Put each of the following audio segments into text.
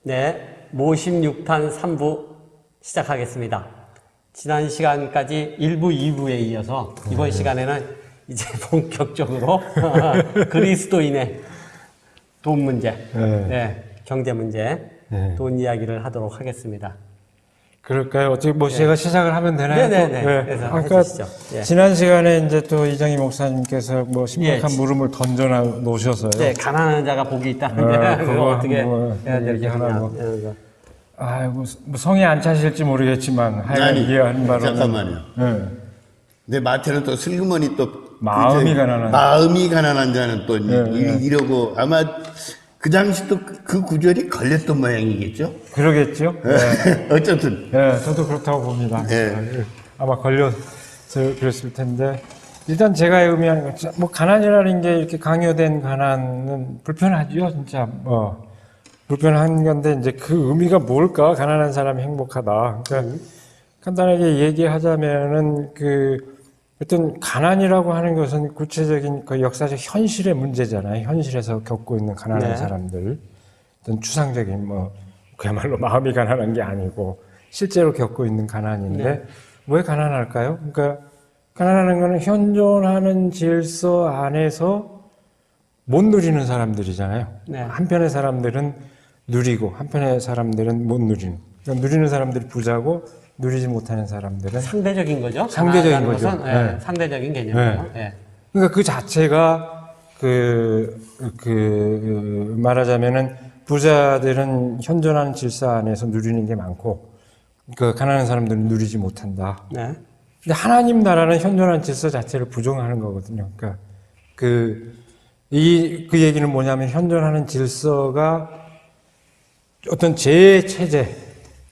네, 모심 6탄 3부 시작하겠습니다. 지난 시간까지 1부, 2부에 이어서 이번 시간에는 이제 본격적으로 그리스도인의 돈 문제, 네, 경제 문제, 돈 이야기를 하도록 하겠습니다. 그럴까요? 어떻게 뭐 제가 시작을 하면 되나요? 네네네. 그래서 아까 해주시죠. 지난 시간에 이제 또 이정희 목사님께서 뭐 심각한 물음을 던져 놓으셔서요. 네, 가난한 자가 복이 있다는데 그거 어떻게 해야 될지 하나 아이고 뭐 성에 안 차실지 모르겠지만 아니, 잠깐만요. 근데 마태는 또 슬그머니 또 마음이 가난한 자는 또 이러고 아마 그 당시 또 그 구절이 걸렸던 모양이겠죠? 그러겠죠? 네. 어쨌든. 네, 저도 그렇다고 봅니다. 아마 걸려서 그랬을 텐데. 일단 제가 의미하는 건, 뭐, 가난이라는 게 이렇게 강요된 가난은 불편하죠, 진짜. 불편한 건데, 이제 그 의미가 뭘까? 가난한 사람이 행복하다. 그러니까, 간단하게 얘기하자면은, 어떤 가난이라고 하는 것은 구체적인 그 역사적 현실의 문제잖아요. 현실에서 겪고 있는 가난한 사람들. 어떤 추상적인 그야말로 마음이 가난한 게 아니고 실제로 겪고 있는 가난인데 왜 가난할까요? 그러니까 가난하는 거는 현존하는 질서 안에서 못 누리는 사람들이잖아요. 한편의 사람들은 누리고 한편의 사람들은 못 누리는. 그러니까 누리는 사람들이 부자고 누리지 못하는 사람들은 상대적인 거죠. 상대적인 거죠. 상대적인 개념이에요. 그러니까 그 자체가 말하자면은 부자들은 현존하는 질서 안에서 누리는 게 많고 가난한 사람들은 누리지 못한다. 근데 하나님 나라는 현존하는 질서 자체를 부정하는 거거든요. 그러니까 그 얘기는 뭐냐면 현존하는 질서가 어떤 제 체제,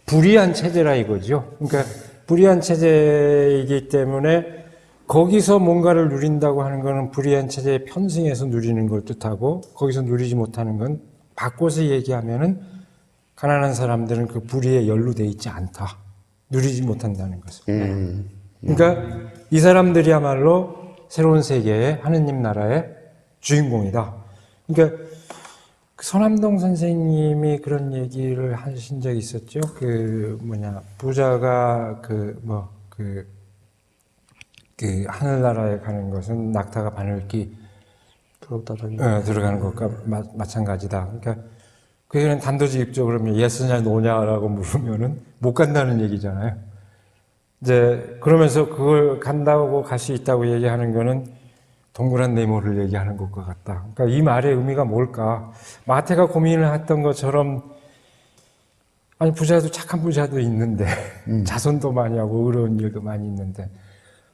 불의한 체제라 이거죠. 그러니까 불의한 체제이기 때문에 거기서 뭔가를 누린다고 하는 것은 불의한 체제에 편승해서 누리는 걸 뜻하고 거기서 누리지 못하는 건 바꿔서 얘기하면은 가난한 사람들은 그 불의에 연루되어 있지 않다. 누리지 못한다는 것을. 그러니까 이 사람들이야말로 새로운 세계의 하느님 나라의 주인공이다. 그러니까 손암동 선생님이 그런 얘기를 하신 적이 있었죠. 부자가 하늘나라에 가는 것은 낙타가 바늘기 들어가는 것과 마찬가지다. 그러니까 그 얘기는 단도직입적으로 예스냐 노냐라고 물으면은 못 간다는 얘기잖아요. 이제 그러면서 그걸 간다고 갈 수 있다고 얘기하는 거는 동그란 네모를 얘기하는 것과 같다. 그러니까 이 말의 의미가 뭘까? 마태가 고민을 했던 것처럼 아니 부자도 착한 부자도 있는데 자선도 많이 하고 의로운 일도 많이 있는데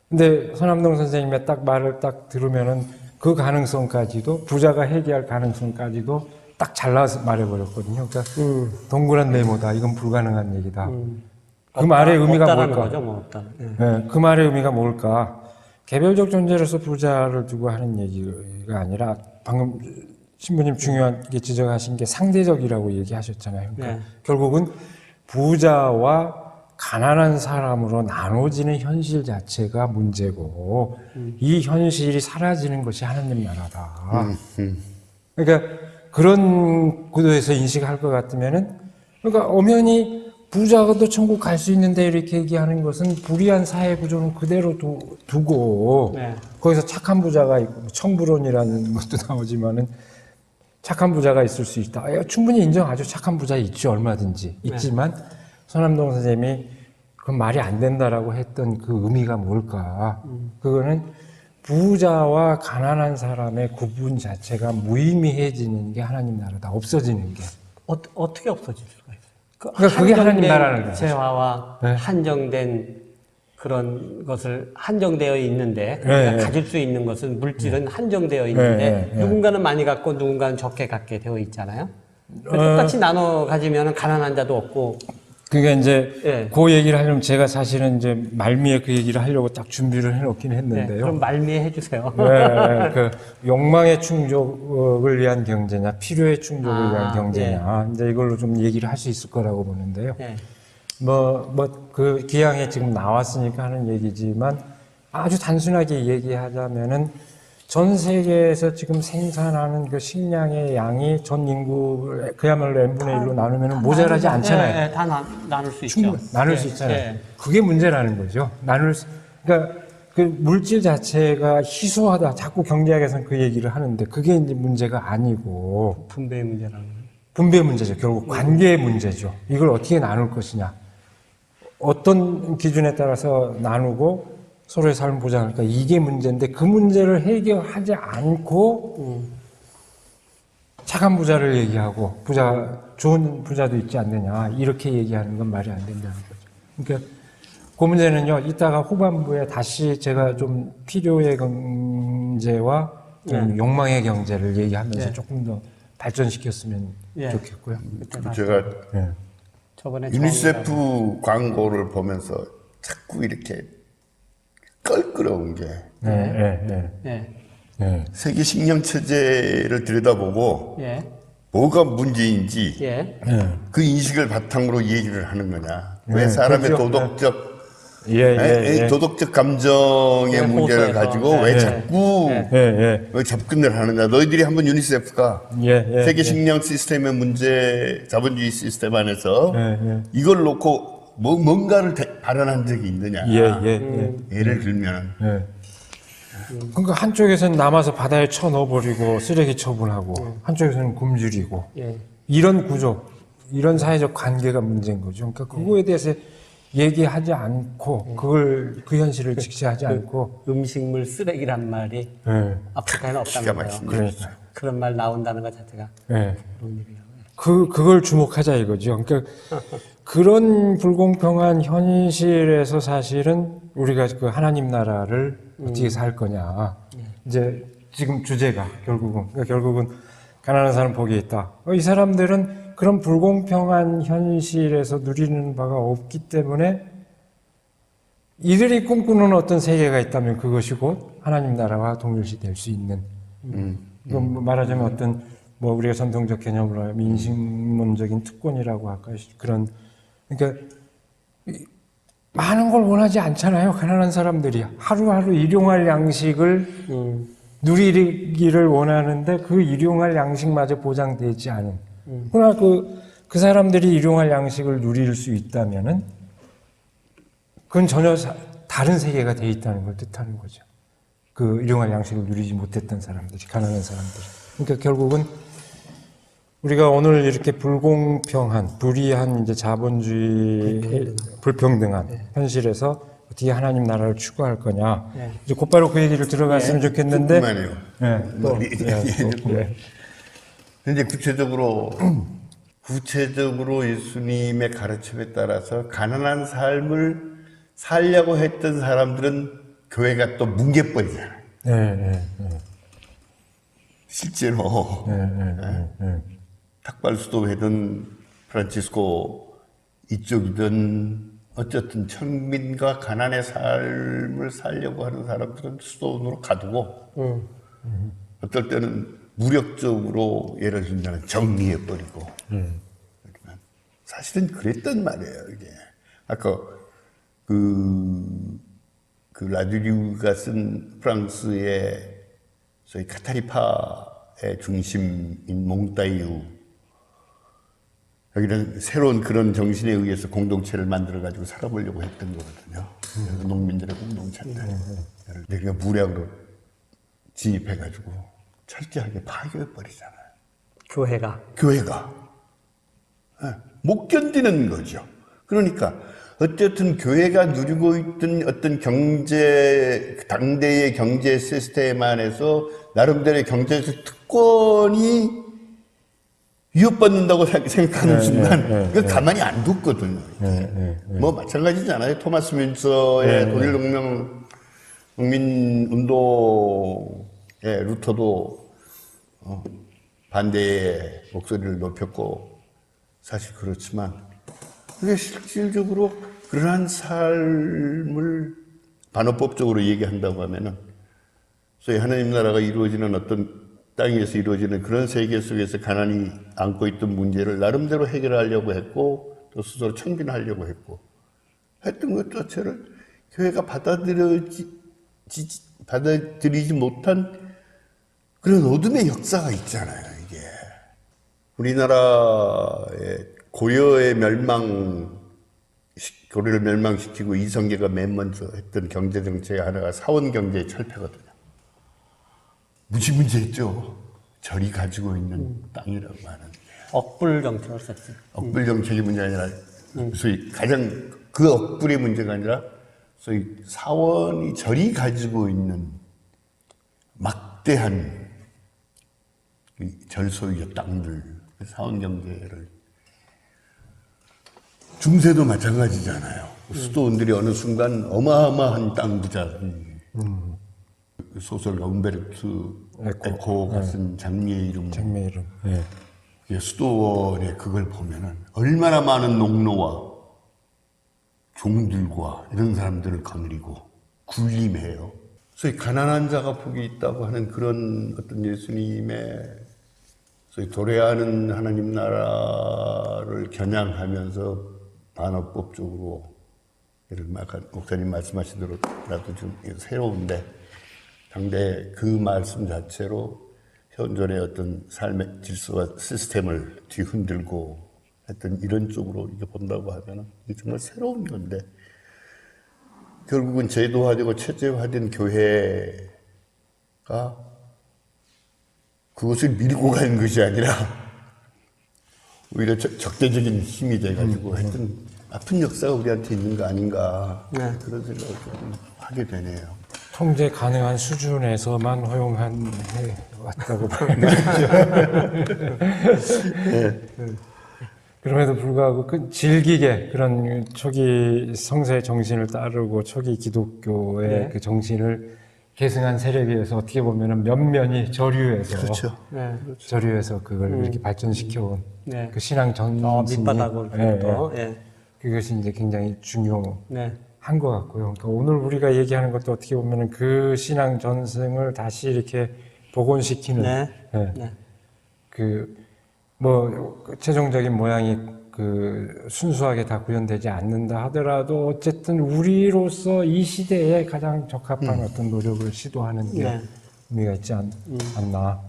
근데 손암동 선생님의 말을 딱 들으면은 그 가능성까지도 부자가 해결할 가능성까지도 딱 잘라서 말해버렸거든요. 그러니까 동그란 네모다. 이건 불가능한 얘기다. 그 말의 의미가 뭘까? 거죠, 그 말의 의미가 뭘까? 개별적 존재로서 부자를 두고 하는 얘기가 아니라 방금 신부님 중요하게 지적하신 게 상대적이라고 얘기하셨잖아요. 그러니까 결국은 부자와 가난한 사람으로 나눠지는 현실 자체가 문제고 이 현실이 사라지는 것이 하나님 나라다. 그러니까 그런 구도에서 인식할 것 같으면은 그러니까 엄연히 부자가도 천국 갈 수 있는데 이렇게 얘기하는 것은 불의한 사회 구조는 그대로 두고 거기서 착한 부자가 있고 청부론이라는 것도 나오지만은 착한 부자가 있을 수 있다. 충분히 인정하죠. 착한 부자 있죠. 얼마든지 있지만 손암동 선생님이 그 말이 안 된다라고 했던 그 의미가 뭘까? 그거는 부자와 가난한 사람의 구분 자체가 무의미해지는 게 하나님 나라다. 없어지는 게. 어떻게 없어질 수가 있어요? 그러니까 그게 하나님 나라는 거죠. 재화와 한정된 그런 것을 한정되어 있는데 그러니까 가질 수 있는 것은 물질은 한정되어 있는데 누군가는 많이 갖고 누군가는 적게 갖게 되어 있잖아요. 똑같이 나눠 가지면 가난한 자도 없고. 그러니까 이제 그 얘기를 하려면 제가 사실은 이제 말미에 그 얘기를 하려고 딱 준비를 해놓긴 했는데요. 그럼 말미에 해주세요. 그 욕망의 충족을 위한 경제냐, 필요의 충족을 위한 경제냐, 이제 이걸로 좀 얘기를 할 수 있을 거라고 보는데요. 그 기항에 지금 나왔으니까 하는 얘기지만 아주 단순하게 얘기하자면은 전 세계에서 지금 생산하는 그 식량의 양이 전 인구 그야말로 n분의 1로 나누면 모자라지 않잖아요. 네, 다 나눌 수 있죠. 나눌 수 있잖아요. 그게 문제라는 거죠. 그러니까 그 물질 자체가 희소하다. 자꾸 경제학에서는 그 얘기를 하는데 그게 이제 문제가 아니고 분배의 문제라는 거예요. 분배의 문제죠. 결국 관계의 문제죠. 이걸 어떻게 나눌 것이냐. 어떤 기준에 따라서 나누고 서로의 삶을 보장할까. 이게 문제인데 그 문제를 해결하지 않고 착한 부자를 얘기하고 좋은 부자도 있지 않느냐. 이렇게 얘기하는 건 말이 안 된다는 거죠. 그러니까 그 문제는요. 이따가 후반부에 다시 제가 좀 필요의 경제와 욕망의 경제를 얘기하면서 조금 더 발전시켰으면 좋겠고요. 제가 저번에 유니세프 광고를 보면서 자꾸 이렇게 껄끄러운 게 세계 식량 체제를 들여다보고 뭐가 문제인지 그 인식을 바탕으로 얘기를 하는 거냐. 왜 사람의 그렇죠. 도덕적 도덕적 감정의 문제를 가지고 왜 자꾸 왜 접근을 하느냐. 너희들이 한번 유니세프가 세계 식량 시스템의 문제, 자본주의 시스템 안에서 이걸 놓고 뭔가를 발언한 적이 있느냐. 예를 들면 그러니까 한쪽에서는 남아서 바다에 쳐넣어버리고 쓰레기 처분하고 한쪽에서는 굶주리고 이런 구조, 이런 사회적 관계가 문제인 거죠. 그러니까 그거에 대해서 얘기하지 않고 그 현실을 직시하지 않고 음식물 쓰레기란 말이 아프리카에는 없다는 거예요. 그러니까. 그런 말 나온다는 것 자체가 그런 일이라고요. 그걸 주목하자 이거죠. 그러니까 그런 불공평한 현실에서 사실은 우리가 그 하나님 나라를 어떻게 살 거냐. 이제 지금 주제가 결국은 가난한 사람 복이 있다. 이 사람들은 그런 불공평한 현실에서 누리는 바가 없기 때문에 이들이 꿈꾸는 어떤 세계가 있다면 그것이 곧 하나님 나라와 동일시될 수 있는 이건 말하자면 어떤 우리가 전통적 개념으로 하면 민식론적인 특권이라고 할까 그런 그러니까 많은 걸 원하지 않잖아요. 가난한 사람들이 하루하루 일용할 양식을 누리기를 원하는데 그 일용할 양식마저 보장되지 않은 그러나 그 사람들이 일용할 양식을 누릴 수 있다면은 그건 전혀 다른 세계가 돼 있다는 걸 뜻하는 거죠. 그 일용할 양식을 누리지 못했던 사람들이, 가난한 사람들이. 그러니까 결국은 우리가 오늘 이렇게 불공평한, 불의한 이제 자본주의, 불평등한 현실에서 어떻게 하나님 나라를 추구할 거냐. 이제 곧바로 그 얘기를 들어갔으면 좋겠는데. 근데 구체적으로 예수님의 가르침에 따라서 가난한 삶을 살려고 했던 사람들은 교회가 또 뭉개버리잖아요. 실제로 탁발 수도회든 프란치스코 이쪽이든 어쨌든 천민과 가난의 삶을 살려고 하는 사람들은 수도원으로 가두고 어떨 때는 무력적으로 예를 들면 정리해버리고 사실은 그랬단 말이에요. 이게 아까 그 라두리우가 쓴 프랑스의 소위 카타리파의 중심인 몽따이유 여기는 새로운 그런 정신에 의해서 공동체를 만들어가지고 살아보려고 했던 거거든요. 농민들의 공동체인데 우리가 무력으로 진입해가지고 철저하게 파괴해버리잖아요. 교회가 못 견디는 거죠. 그러니까 어쨌든 교회가 누리고 있던 어떤 당대의 경제 시스템 안에서 나름대로의 경제적 특권이 위협받는다고 생각하는 순간 그 가만히 안 뒀거든요. 마찬가지잖아요. 토마스 뮌서의 독일농민운동에 루터도 반대의 목소리를 높였고 사실 그렇지만 그게 실질적으로 그러한 삶을 반어법적으로 얘기한다고 하면은 소위 하나님 나라가 이루어지는 어떤 땅 위에서 이루어지는 그런 세계 속에서 가난이 안고 있던 문제를 나름대로 해결하려고 했고 또 스스로 청진하려고 했고 했던 것 자체를 교회가 받아들이지 못한 그런 어둠의 역사가 있잖아요, 이게. 우리나라의 고려의 고려를 멸망시키고 이성계가 맨 먼저 했던 경제정책의 하나가 사원경제의 철폐거든요. 무지문지했죠. 절이 가지고 있는 땅이라고 하는데. 억불 정책을 썼죠. 억불 정책이 문제가 아니라, 소위 가장 그 억불의 문제가 아니라, 소위 사원이 절이 가지고 있는 막대한 절 소유의 땅들, 사원 경제를. 중세도 마찬가지잖아요. 수도원들이 어느 순간 어마어마한 땅 부자. 소설가 움베르투 에코가 쓴 장미의 이름. 장미의 이름. 예. 수도원에 그걸 보면은 얼마나 많은 농노와 종들과 이런 사람들을 거느리고 군림해요. 소위 가난한 자가 복이 있다고 하는 그런 어떤 예수님의 소위 도래하는 하나님 나라를 겨냥하면서 반어법적으로 목사님 말씀하신 대로라도 좀 새로운데 당대 그 말씀 자체로 현존의 어떤 삶의 질서와 시스템을 뒤흔들고 했던 이런 쪽으로 이게 본다고 하면은 이게 정말 새로운 건데 결국은 제도화되고 체제화된 교회가 그것을 밀고 가는 것이 아니라 오히려 적대적인 힘이 돼가지고 하여튼 아픈 역사가 우리한테 있는 거 아닌가 그런 생각을 좀 하게 되네요. 통제 가능한 수준에서만 허용한 해 왔다고 보면 그럼에도 불구하고 질기게 그런 초기 성세 정신을 따르고 초기 기독교의 그 정신을 계승한 세력에 의해서 어떻게 보면은 면면이 저류에서 그렇죠. 저류에서 그걸 이렇게 발전시켜온 그 신앙 전신이 밑바닥으로 그것이 이제 굉장히 중요한 것 같고요. 그러니까 오늘 우리가 얘기하는 것도 어떻게 보면은 그 신앙 전승을 다시 이렇게 복원시키는 뭐 최종적인 모양이 그 순수하게 다 구현되지 않는다 하더라도 어쨌든 우리로서 이 시대에 가장 적합한 어떤 노력을 시도하는 게 의미가 있지 않나.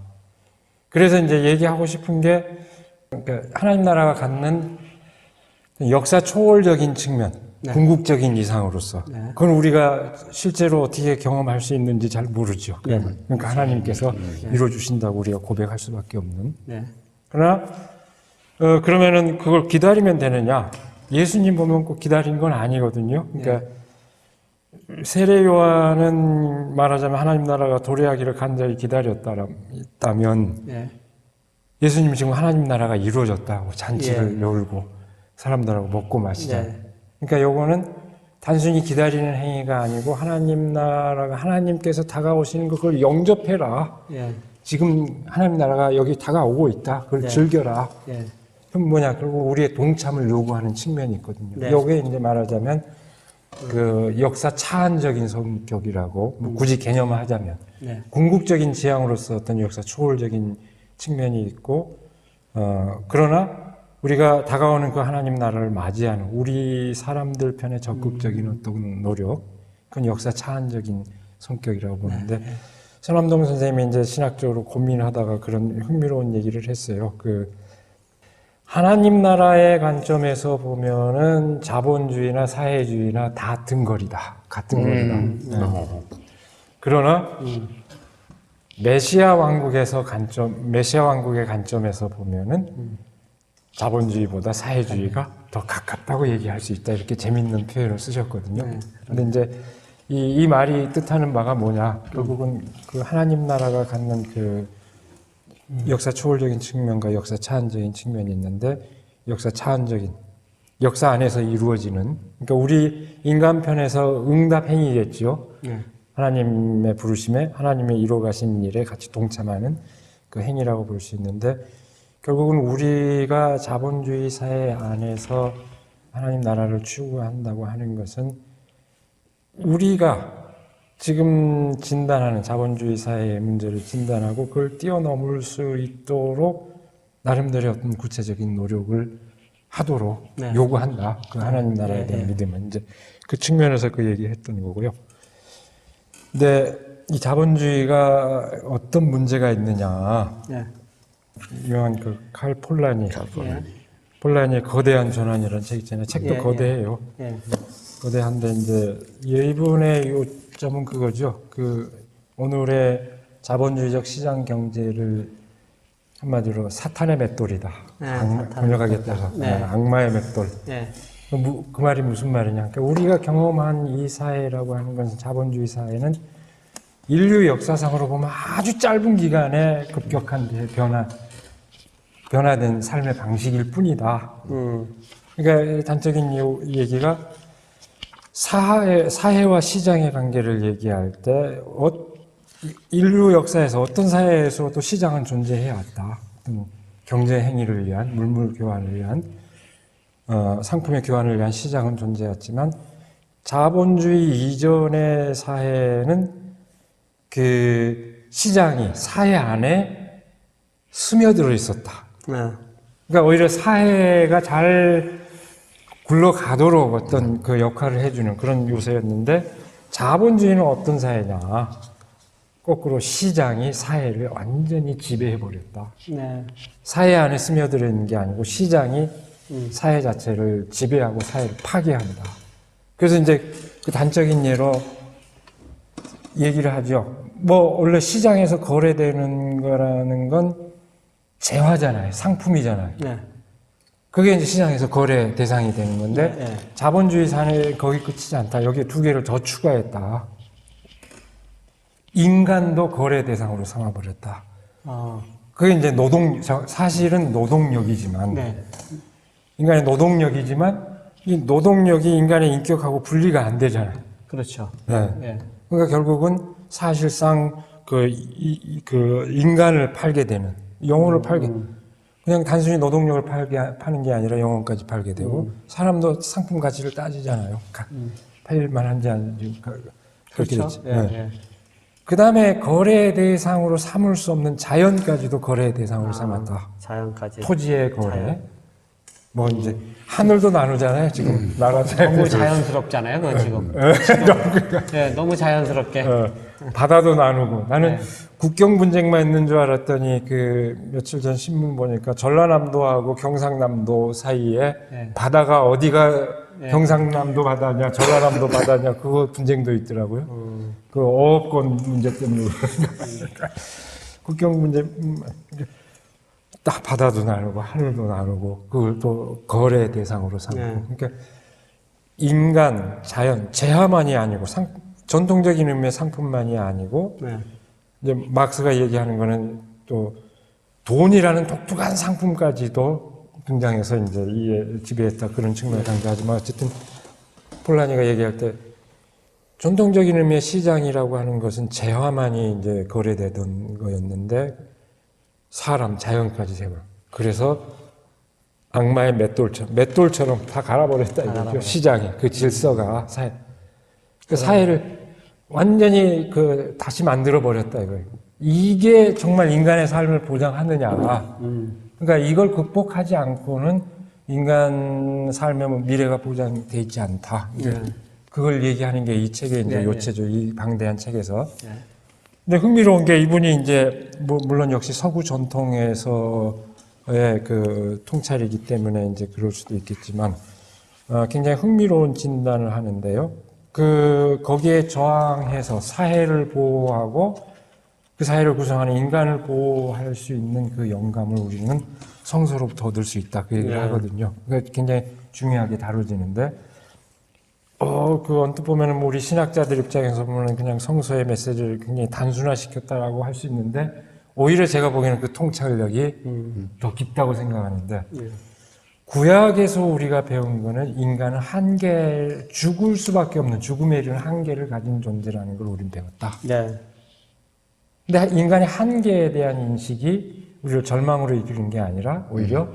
그래서 이제 얘기하고 싶은 게 그러니까 하나님 나라가 갖는 역사 초월적인 측면, 궁극적인 이상으로서 그건 우리가 실제로 어떻게 경험할 수 있는지 잘 모르죠. 그러니까 하나님께서 이루어주신다고 우리가 고백할 수밖에 없는. 그러나 그러면은 그걸 기다리면 되느냐? 예수님 보면 꼭 기다린 건 아니거든요. 그러니까 세례 요한은 말하자면 하나님 나라가 도래하기를 간절히 기다렸다면 예수님 지금 하나님 나라가 이루어졌다고 잔치를 열고 사람들하고 먹고 마시자. 그러니까 요거는 단순히 기다리는 행위가 아니고 하나님 나라가 하나님께서 다가오시는 그걸 영접해라. 지금 하나님 나라가 여기 다가오고 있다. 그걸 즐겨라. 그럼 뭐냐? 그리고 우리의 동참을 요구하는 측면이 있거든요. 요게 이제 말하자면 그 역사 차원적인 성격이라고 뭐 굳이 개념화하자면 궁극적인 지향으로서 어떤 역사 초월적인 측면이 있고 그러나 우리가 다가오는 그 하나님 나라를 맞이하는 우리 사람들 편의 적극적인 어떤 노력 그건 역사 차원적인 성격이라고 보는데 선암동 선생님이 이제 신학적으로 고민하다가 그런 흥미로운 얘기를 했어요. 그 하나님 나라의 관점에서 보면은 자본주의나 사회주의나 다 등거리다. 같은 거리다. 그러나 메시아 왕국의 관점에서 보면은 자본주의보다 사회주의가 더 가깝다고 얘기할 수 있다. 이렇게 재밌는 표현을 쓰셨거든요. 근데 이제 이 말이 뜻하는 바가 뭐냐? 결국은 그 하나님 나라가 갖는 그 역사 초월적인 측면과 역사 차원적인 측면이 있는데 역사 차원적인 역사 안에서 이루어지는 그러니까 우리 인간 편에서 응답 행위겠죠. 하나님의 부르심에 하나님의 이루어가신 일에 같이 동참하는 그 행위라고 볼 수 있는데 결국은 우리가 자본주의 사회 안에서 하나님 나라를 추구한다고 하는 것은 우리가 지금 진단하는 자본주의 사회의 문제를 진단하고 그걸 뛰어넘을 수 있도록 나름대로의 어떤 구체적인 노력을 하도록 요구한다. 그 하나님 나라에 대한 믿음은 이제 그 측면에서 그 얘기했던 거고요. 근데 이 자본주의가 어떤 문제가 있느냐. 예. 유명한 그 칼 폴라니. 예. 폴라니의 거대한 전환이라는 책 있잖아요. 책도 예, 거대해요. 예. 거대한데 이제 이분의 요점은 그거죠. 그 오늘의 자본주의적 시장 경제를 한마디로 사탄의 맷돌이다. 번역하겠다. 네. 악마의 맷돌. 예. 그 말이 무슨 말이냐. 그러니까 우리가 경험한 이 사회라고 하는 것은 자본주의 사회는 인류 역사상으로 보면 아주 짧은 기간에 급격한 변화된 삶의 방식일 뿐이다. 그러니까 단적인 이 얘기가 사회와 시장의 관계를 얘기할 때 인류 역사에서 어떤 사회에서도 시장은 존재해야 왔다. 경제 행위를 위한 물물 교환을 위한 상품의 교환을 위한 시장은 존재했지만 자본주의 이전의 사회는 그 시장이 사회 안에 스며들어 있었다. 그러니까 오히려 사회가 잘 굴러가도록 어떤 그 역할을 해주는 그런 요소였는데 자본주의는 어떤 사회냐? 거꾸로 시장이 사회를 완전히 지배해버렸다. 네. 사회 안에 스며들어 있는 게 아니고 시장이 사회 자체를 지배하고 사회를 파괴한다. 그래서 이제 그 단적인 예로 얘기를 하죠. 뭐 원래 시장에서 거래되는 거라는 건 재화잖아요. 상품이잖아요. 네. 그게 이제 시장에서 거래 대상이 되는 건데 네. 자본주의 사회 거기 끝이지 않다. 여기에 두 개를 더 추가했다. 인간도 거래 대상으로 삼아버렸다. 그게 이제 사실은 노동력이지만 네. 인간의 노동력이지만 이 노동력이 인간의 인격하고 분리가 안 되잖아요. 그렇죠. 네. 예. 그러니까 결국은 사실상 그 인간을 팔게 되는 영혼을 팔게 그냥 단순히 노동력을 파는 게 아니라 영혼까지 팔게 되고 사람도 상품 가치를 따지잖아요. 팔만 한지 아닌지 그렇게 그렇죠. 됐지. 예, 네. 예. 그 다음에 거래 대상으로 삼을 수 없는 자연까지도 거래 대상으로 삼았다. 자연까지. 토지의 거래. 뭐 이제 하늘도 나누잖아요. 지금 나라들. 너무 자연스럽잖아요, 그거 지금. 네, 너무 자연스럽게. 바다도 나누고. 나는 네. 국경 분쟁만 있는 줄 알았더니 그 며칠 전 신문 보니까 전라남도하고 경상남도 사이에 네. 바다가 어디가 네. 경상남도 바다냐 전라남도 바다냐 그거 분쟁도 있더라고요. 그 어업권 문제 때문에 국경 문제 딱 바다도 나누고 하늘도 나누고 그걸 또 거래 대상으로 삼고. 네. 그러니까 인간, 자연, 재화만이 아니고 전통적인 의미의 상품만이 아니고 네. 이제 막스가 얘기하는 거는 또 돈이라는 독특한 상품까지도 등장해서 이제 이에 지배했다 그런 측면을 강조하지만 어쨌든 폴라니가 얘기할 때 전통적인 의미의 시장이라고 하는 것은 재화만이 이제 거래되던 거였는데 사람, 자연까지 제거. 그래서 악마의 맷돌처럼 다 갈아버렸다 이거죠. 시장이 그 질서가 그 사회를 완전히 다시 만들어 버렸다 이거예요. 이게 정말 인간의 삶을 보장하느냐. 그러니까 이걸 극복하지 않고는 인간 삶의 미래가 보장돼 있지 않다. 그걸 얘기하는 게 이 책의 이제 요체죠. 이 방대한 책에서. 근데 흥미로운 게 이분이 이제 물론 역시 서구 전통에서의 그 통찰이기 때문에 이제 그럴 수도 있겠지만 굉장히 흥미로운 진단을 하는데요. 거기에 저항해서 사회를 보호하고 그 사회를 구성하는 인간을 보호할 수 있는 그 영감을 우리는 성서로부터 얻을 수 있다. 그 얘기를 하거든요. 그러니까 굉장히 중요하게 다뤄지는데 언뜻 보면은 우리 신학자들 입장에서 보면 그냥 성서의 메시지를 굉장히 단순화시켰다라고 할 수 있는데 오히려 제가 보기에는 그 통찰력이 더 깊다고 생각하는데 구약에서 우리가 배운 거는 인간은 죽을 수밖에 없는 죽음에 이르는 한계를 가진 존재라는 걸 우린 배웠다. 네. 근데 인간의 한계에 대한 인식이 우리를 절망으로 이끄는 게 아니라 오히려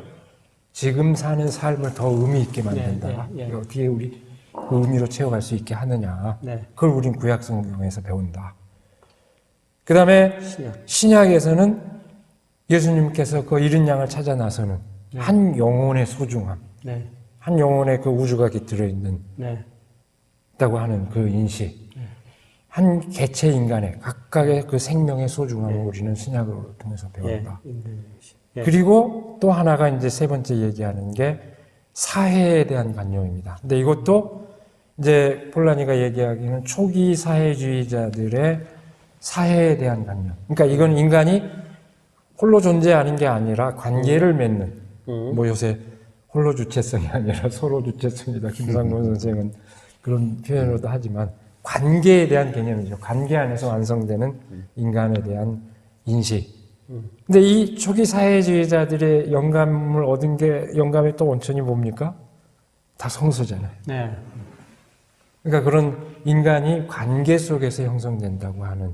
지금 사는 삶을 더 의미 있게 만든다. 어떻게 우리 그 의미로 채워갈 수 있게 하느냐. 그걸 우린 구약 성경에서 배운다. 그 다음에 신약에서는 예수님께서 그 잃은 양을 찾아 나서는 한 영혼의 소중함, 한 영혼의 그 우주가 깃들어 있는 있다고 하는 그 인식. 한 개체 인간의 각각의 그 생명의 소중함을 우리는 신약을 통해서 배웠다. 그리고 또 하나가 이제 세 번째 얘기하는 게 사회에 대한 관념입니다. 근데 이것도 이제 폴라니가 얘기하기는 초기 사회주의자들의 사회에 대한 관념. 그러니까 이건 인간이 홀로 존재하는 게 아니라 관계를 맺는, 뭐 요새 홀로 주체성이 아니라 서로 주체성이다. 김상곤 선생은 그런 표현으로도 하지만 관계에 대한 개념이죠. 관계 안에서 완성되는 인간에 대한 인식. 근데 이 초기 사회주의자들의 영감을 얻은 게, 영감의 또 원천이 뭡니까? 다 성서잖아요. 네. 그러니까 그런 인간이 관계 속에서 형성된다고 하는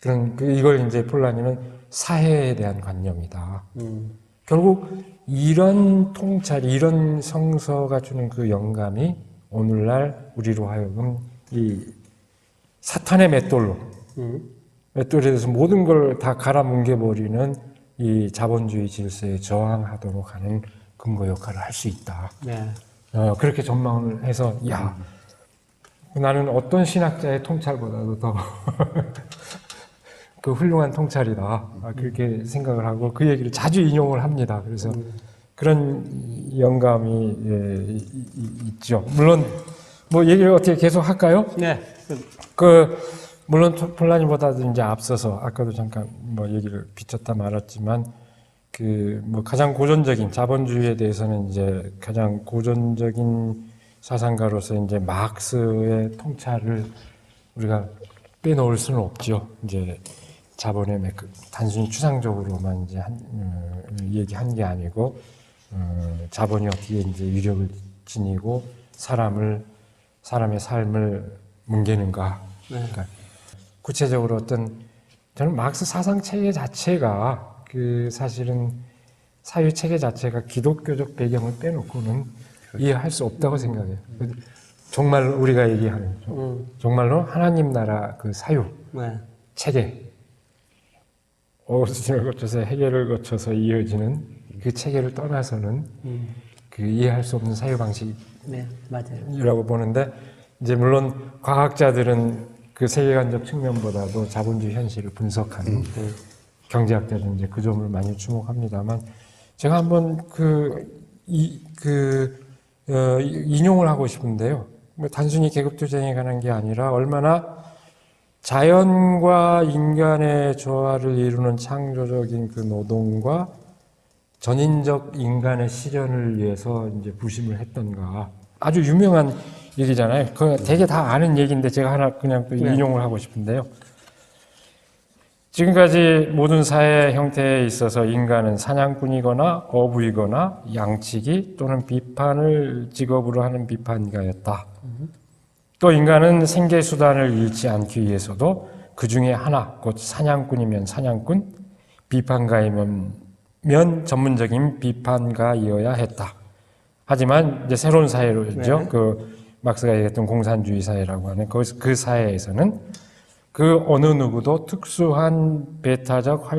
그런, 이걸 이제 폴라니는 사회에 대한 관념이다. 결국 이런 통찰, 이런 성서가 주는 그 영감이 오늘날 우리로 하여금 이 사탄의 맷돌에 대해서 모든 걸 다 갈아뭉개버리는 이 자본주의 질서에 저항하도록 하는 근거 역할을 할 수 있다. 네. 그렇게 전망을 해서, 야, 나는 어떤 신학자의 통찰보다도 더 그 훌륭한 통찰이다. 그렇게 생각을 하고 그 얘기를 자주 인용을 합니다. 그래서 그런 영감이 있죠. 물론 뭐 얘기를 어떻게 계속 할까요? 네. 물론 폴라니보다도 이제 앞서서 아까도 잠깐 뭐 얘기를 비쳤다 말았지만 뭐 가장 고전적인 자본주의에 대해서는 이제 가장 고전적인 사상가로서 이제 마르크스의 통찰을 우리가 빼놓을 수는 없죠. 이제 자본의 단순히 추상적으로만 이제 얘기한 게 아니고 자본이 어떻게 이제 위력을 지니고 사람의 삶을 뭉개는가. 그러니까 구체적으로 저는 마르크스 사상 체계 자체가 사실은 사유 체계 자체가 기독교적 배경을 빼놓고는 이해할 수 없다고 생각해요. 정말 우리가 얘기하는 정말로 하나님 나라 그 사유 체계, 어거스틴을 거쳐서 해결을 거쳐서 이어지는 그 체계를 떠나서는 이해할 수 없는 사유 방식이라고 보는데, 이제 물론 과학자들은 그 세계관적 측면보다도 자본주의 현실을 분석하는 경제학자들은 이제 그 점을 많이 주목합니다만, 제가 한번 인용을 하고 싶은데요. 단순히 계급투쟁에 관한 게 아니라 얼마나 자연과 인간의 조화를 이루는 창조적인 그 노동과 전인적 인간의 실현을 위해서 이제 부심을 했던가. 아주 유명한 얘기잖아요. 되게 다 아는 얘기인데 제가 하나 그냥 또 인용을 하고 싶은데요. 지금까지 모든 사회 형태에 있어서 인간은 사냥꾼이거나 어부이거나 양치기 또는 비판을 직업으로 하는 비판가였다. 또 인간은 생계수단을 잃지 않기 위해서도 그 중에 하나, 곧 사냥꾼이면 사냥꾼, 비판가이면 전문적인 비판가이어야 했다. 하지만 이제 새로운 사회로죠. 마르크스가 얘기했던 공산주의 사회라고 하는 그 사회에서는 그 어느 누구도 특수한 배타적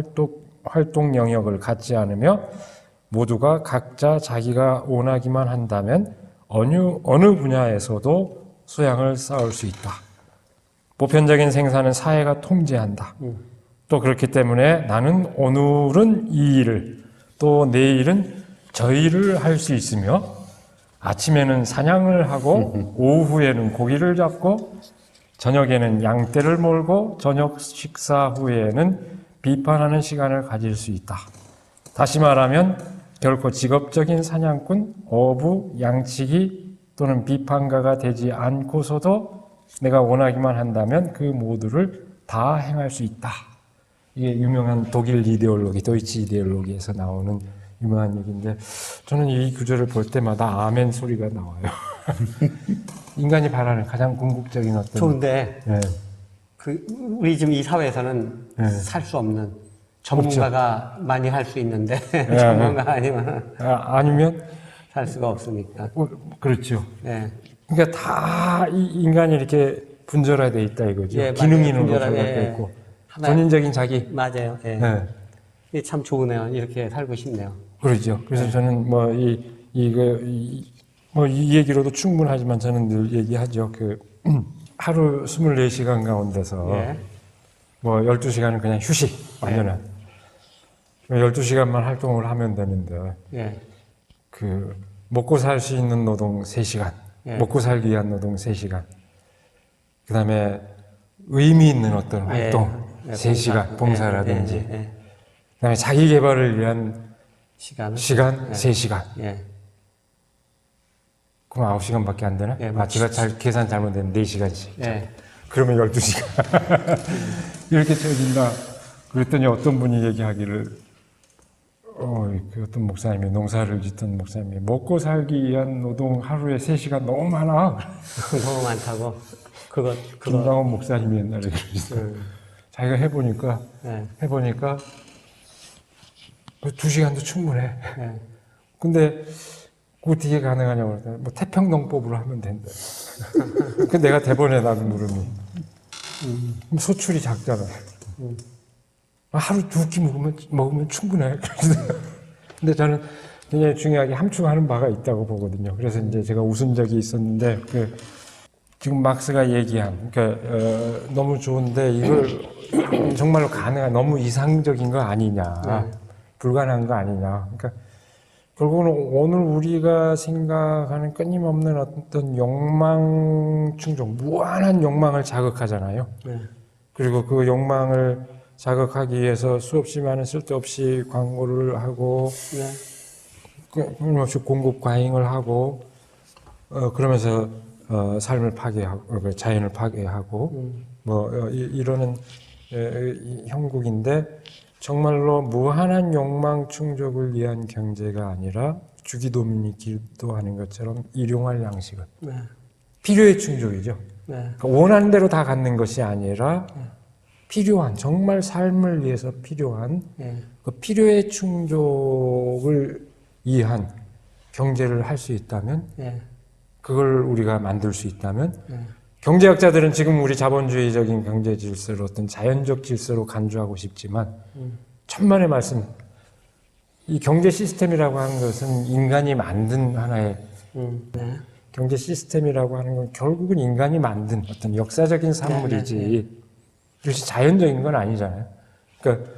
활동 영역을 갖지 않으며 모두가 각자 자기가 원하기만 한다면 어느 분야에서도 소양을 쌓을 수 있다. 보편적인 생산은 사회가 통제한다. 또 그렇기 때문에 나는 오늘은 이 일을, 또 내일은 저 일을 할 수 있으며 아침에는 사냥을 하고 오후에는 고기를 잡고 저녁에는 양떼를 몰고 저녁 식사 후에는 비판하는 시간을 가질 수 있다. 다시 말하면 결코 직업적인 사냥꾼, 어부, 양치기 또는 비판가가 되지 않고서도 내가 원하기만 한다면 그 모두를 다 행할 수 있다. 이게 유명한 독일 이데올로기, 도이치 이데올로기에서 나오는 유명한 얘기인데, 저는 이 구절을 볼 때마다 아멘 소리가 나와요. 인간이 바라는 가장 궁극적인 어떤. 좋은데, 우리 지금 이 사회에서는 살 수 없는 전문가가 없죠. 많이 할 수 있는데, 전문가 아니면 살 수가 없으니까. 그렇죠. 네. 그러니까 다 인간이 이렇게 분절화되어 있다 이거죠. 예, 기능 있는 것으로 되어 있고. 전인적인 자기. 맞아요. 예. 네. 이게 참 좋으네요. 이렇게 살고 싶네요. 그렇죠. 그래서 저는 이 얘기로도 충분하지만 저는 늘 얘기하죠. 하루 24시간 가운데서 예. 뭐 12시간은 그냥 휴식, 완전한. 12시간만 활동을 하면 되는데, 예. 그, 먹고 살 수 있는 노동 3시간, 예. 먹고 살기 위한 노동 3시간, 그 다음에 의미 있는 어떤 활동 예. 3시간, 봉사라든지, 예. 예. 그 다음에 자기 개발을 위한 시간 시간 3시간. 예. 그럼 9시간밖에 안 되나? 예, 제가 계산 잘못했는데 4시간씩. 예. 그러면 12시간. 이렇게 쳐진다. 그랬더니 어떤 분이 얘기하기를, 그 어떤 목사님이, 농사를 짓던 목사님이, 먹고 살기 위한 노동 하루에 3시간 너무 많아. 너무 많다고. 김상원 목사님이 옛날에 그러셨어요. 자기가 해보니까, 예. 2시간도 충분해. 예. 근데, 그 뒤에 가능하냐고 그랬더니, 뭐, 태평농법으로 하면 된다. 그 내가 대본에 놔둔 물음이. 그럼 소출이 작잖아. 하루 2끼 먹으면 충분해. 근데 저는 굉장히 중요하게 함축하는 바가 있다고 보거든요. 그래서 이제 제가 웃은 적이 있었는데, 지금 막스가 얘기한, 너무 좋은데 이걸 정말로 가능한, 너무 이상적인 거 아니냐. 불가능한 거 아니냐. 그러니까 결국은 오늘 우리가 생각하는 끊임없는 어떤 욕망 충족, 무한한 욕망을 자극하잖아요. 그리고 그 욕망을 자극하기 위해서 수없이 많은 쓸데없이 광고를 하고, 끊임없이 공급 과잉을 하고, 그러면서 삶을 파괴하고, 자연을 파괴하고, 이러는 형국인데, 정말로 무한한 욕망 충족을 위한 경제가 아니라 주기도민이 기도하는 것처럼 일용할 양식을. 필요의 충족이죠. 그러니까 원하는 대로 다 갖는 것이 아니라 필요한, 정말 삶을 위해서 필요한 그 필요의 충족을 위한 경제를 할 수 있다면, 그걸 우리가 만들 수 있다면, 경제학자들은 지금 우리 자본주의적인 경제 질서를 어떤 자연적 질서로 간주하고 싶지만, 천만의 말씀, 이 경제 시스템이라고 하는 것은 인간이 만든 하나의 경제 시스템이라고 하는 건 결국은 인간이 만든 어떤 역사적인 산물이지, 그것이 자연적인 건 아니잖아요. 그러니까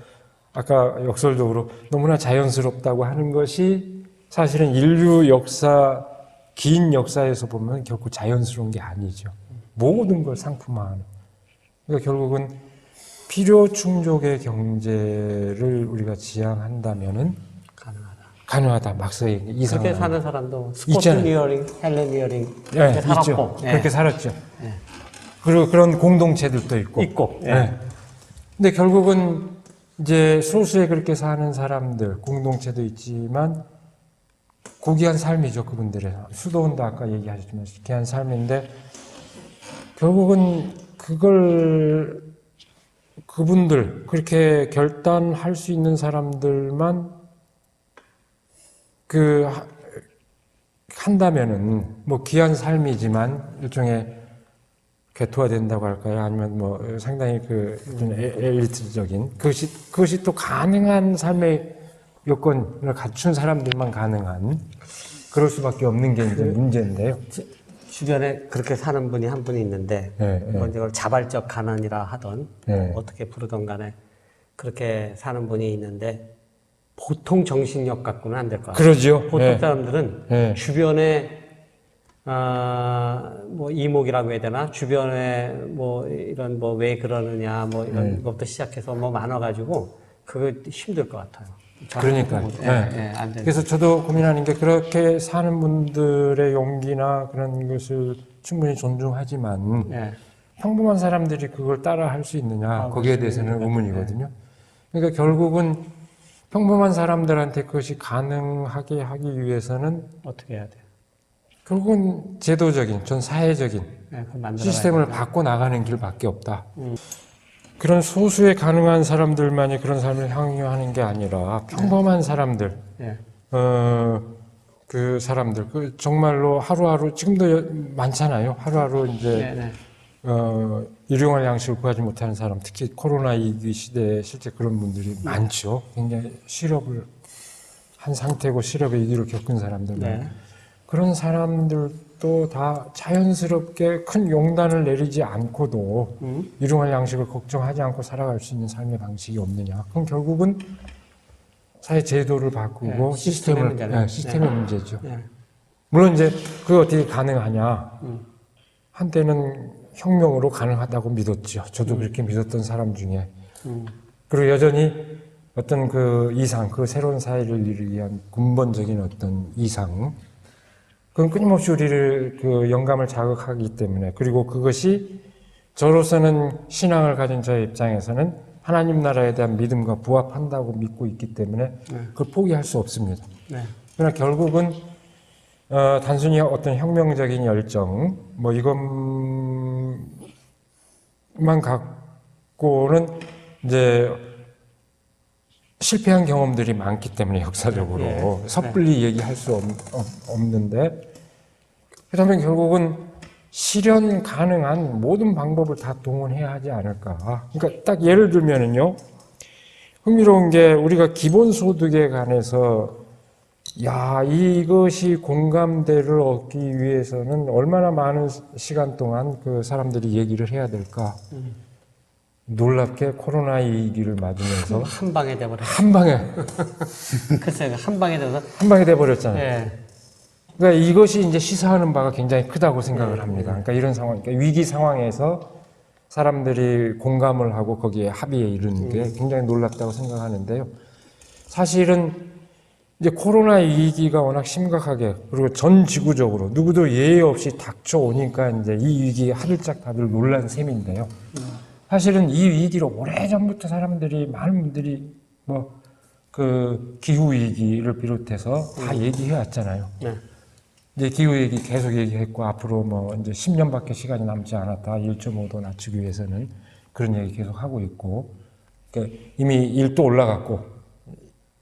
아까 역설적으로 너무나 자연스럽다고 하는 것이 사실은 인류 역사, 긴 역사에서 보면 결코 자연스러운 게 아니죠. 모든 걸 상품화하는. 그러니까 결국은 필요 충족의 경제를 우리가 지향한다면은 가능하다. 막스의 이상한. 그렇게 사는 사람도 스코트 니어링, 헬렌 니어링 그렇게 살았고. 있죠. 그렇게 살았죠. 그리고 그런 공동체들도 있고. 근데 결국은 이제 소수의 그렇게 사는 사람들, 공동체도 있지만 고귀한 삶이죠, 그분들의. 수도원도 아까 얘기하셨지만 귀한 삶인데, 결국은 그분들, 그렇게 결단할 수 있는 사람들만 한다면은, 뭐 귀한 삶이지만 일종의 괴토화된다고 할까요? 아니면 뭐 상당히 엘리트적인, 그것이 또 가능한 삶의 요건을 갖춘 사람들만 가능한, 그럴 수밖에 없는 게 이제 문제인데요. 주변에 그렇게 사는 분이 한 분이 있는데, 먼저 그걸 자발적 가난이라 하던, 어떻게 부르던 간에 그렇게 사는 분이 있는데, 보통 정신력 갖고는 안 될 것 같아요. 그러죠. 보통 사람들은 주변에, 뭐 이목이라고 해야 되나? 주변에 뭐 이런 뭐 왜 그러느냐, 뭐 이런 것부터 시작해서 뭐 많아가지고, 그거 힘들 것 같아요. 그러니까요. 안 그래서 저도 고민하는 게, 그렇게 사는 분들의 용기나 그런 것을 충분히 존중하지만, 평범한 사람들이 그걸 따라 할 수 있느냐, 거기에 대해서는 의문이거든요. 그러니까 결국은 평범한 사람들한테 그것이 가능하게 하기 위해서는 어떻게 해야 돼요? 결국은 제도적인, 전 사회적인 시스템을 바꿔 나가는 길밖에 없다. 그런 소수의 가능한 사람들만이 그런 삶을 향유하는 게 아니라 평범한 사람들, 그 사람들, 정말로 하루하루, 지금도 많잖아요. 하루하루 이제, 일용할 양식을 구하지 못하는 사람, 특히 코로나 이 시대에 실제 그런 분들이 많죠. 굉장히 실업을 한 상태고 실업의 위기를 겪은 사람들. 그런 사람들 또 다 자연스럽게 큰 용단을 내리지 않고도 일용할 양식을 걱정하지 않고 살아갈 수 있는 삶의 방식이 없느냐. 그럼 결국은 사회 제도를 바꾸고 시스템의 문제죠. 물론 이제 그게 어떻게 가능하냐. 한때는 혁명으로 가능하다고 믿었죠. 저도 그렇게 믿었던 사람 중에. 그리고 여전히 어떤 그 이상, 그 새로운 사회를 이루기 위한 근본적인 어떤 이상, 그건 끊임없이 우리를 그 영감을 자극하기 때문에, 그리고 그것이 저로서는 신앙을 가진 저의 입장에서는 하나님 나라에 대한 믿음과 부합한다고 믿고 있기 때문에 그걸 포기할 수 없습니다. 그러나 결국은 단순히 어떤 혁명적인 열정, 뭐 이것만 갖고는 이제 실패한 경험들이 많기 때문에 역사적으로 섣불리 얘기할 수 없는데, 그렇다면 결국은 실현 가능한 모든 방법을 다 동원해야 하지 않을까. 그러니까 딱 예를 들면은요, 흥미로운 게 우리가 기본소득에 관해서 이것이 공감대를 얻기 위해서는 얼마나 많은 시간 동안 그 사람들이 얘기를 해야 될까. 놀랍게 코로나 위기를 맞으면서 한 방에 돼버렸어요. 한 방에 글쎄요, 한 방에 돼서 한 방에 돼버렸잖아요. 예. 그러니까 이것이 이제 시사하는 바가 굉장히 크다고 생각을 합니다. 그러니까 이런 상황, 그러니까 위기 상황에서 사람들이 공감을 하고 거기에 합의에 이르는 게 굉장히 놀랍다고 생각하는데요. 사실은 이제 코로나 위기가 워낙 심각하게, 그리고 전 지구적으로 누구도 예의 없이 닥쳐오니까 이제 이 위기에 화들짝 다들 놀란 셈인데요. 사실은 이 위기를 오래전부터 사람들이, 많은 분들이 그 기후위기를 비롯해서 다 얘기해 왔잖아요. 이제 기후위기 계속 얘기했고, 앞으로 이제 10년밖에 시간이 남지 않았다. 1.5도 낮추기 위해서는. 그런 얘기 계속 하고 있고. 그러니까 이미 1도 올라갔고,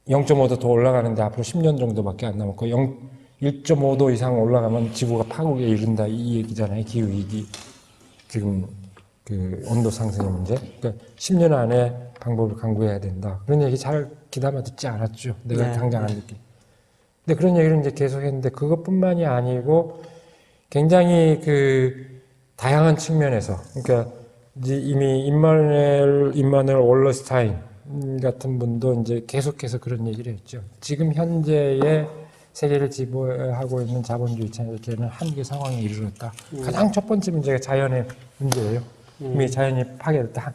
0.5도 더 올라가는데 앞으로 10년 정도밖에 안 남았고, 1.5도 이상 올라가면 지구가 파국에 이른다. 이 얘기잖아요. 기후위기. 지금 그 온도 상승의 문제. 그러니까 10년 안에 방법을 강구해야 된다. 그런 얘기 잘 귀담아 듣지 않았죠. 내가 당장 안 듣기. 근데 그런 얘기를 이제 계속 했는데, 그것뿐만이 아니고 굉장히 그 다양한 측면에서, 그러니까 이제 이미 임마누엘 월러스타인 같은 분도 이제 계속해서 그런 얘기를 했죠. 지금 현재의 세계를 지배하고 있는 자본주의 체제는 한계 상황에 이르렀다. 가장 첫 번째 문제가 자연의 문제예요. 이미 자연이 파괴됐다.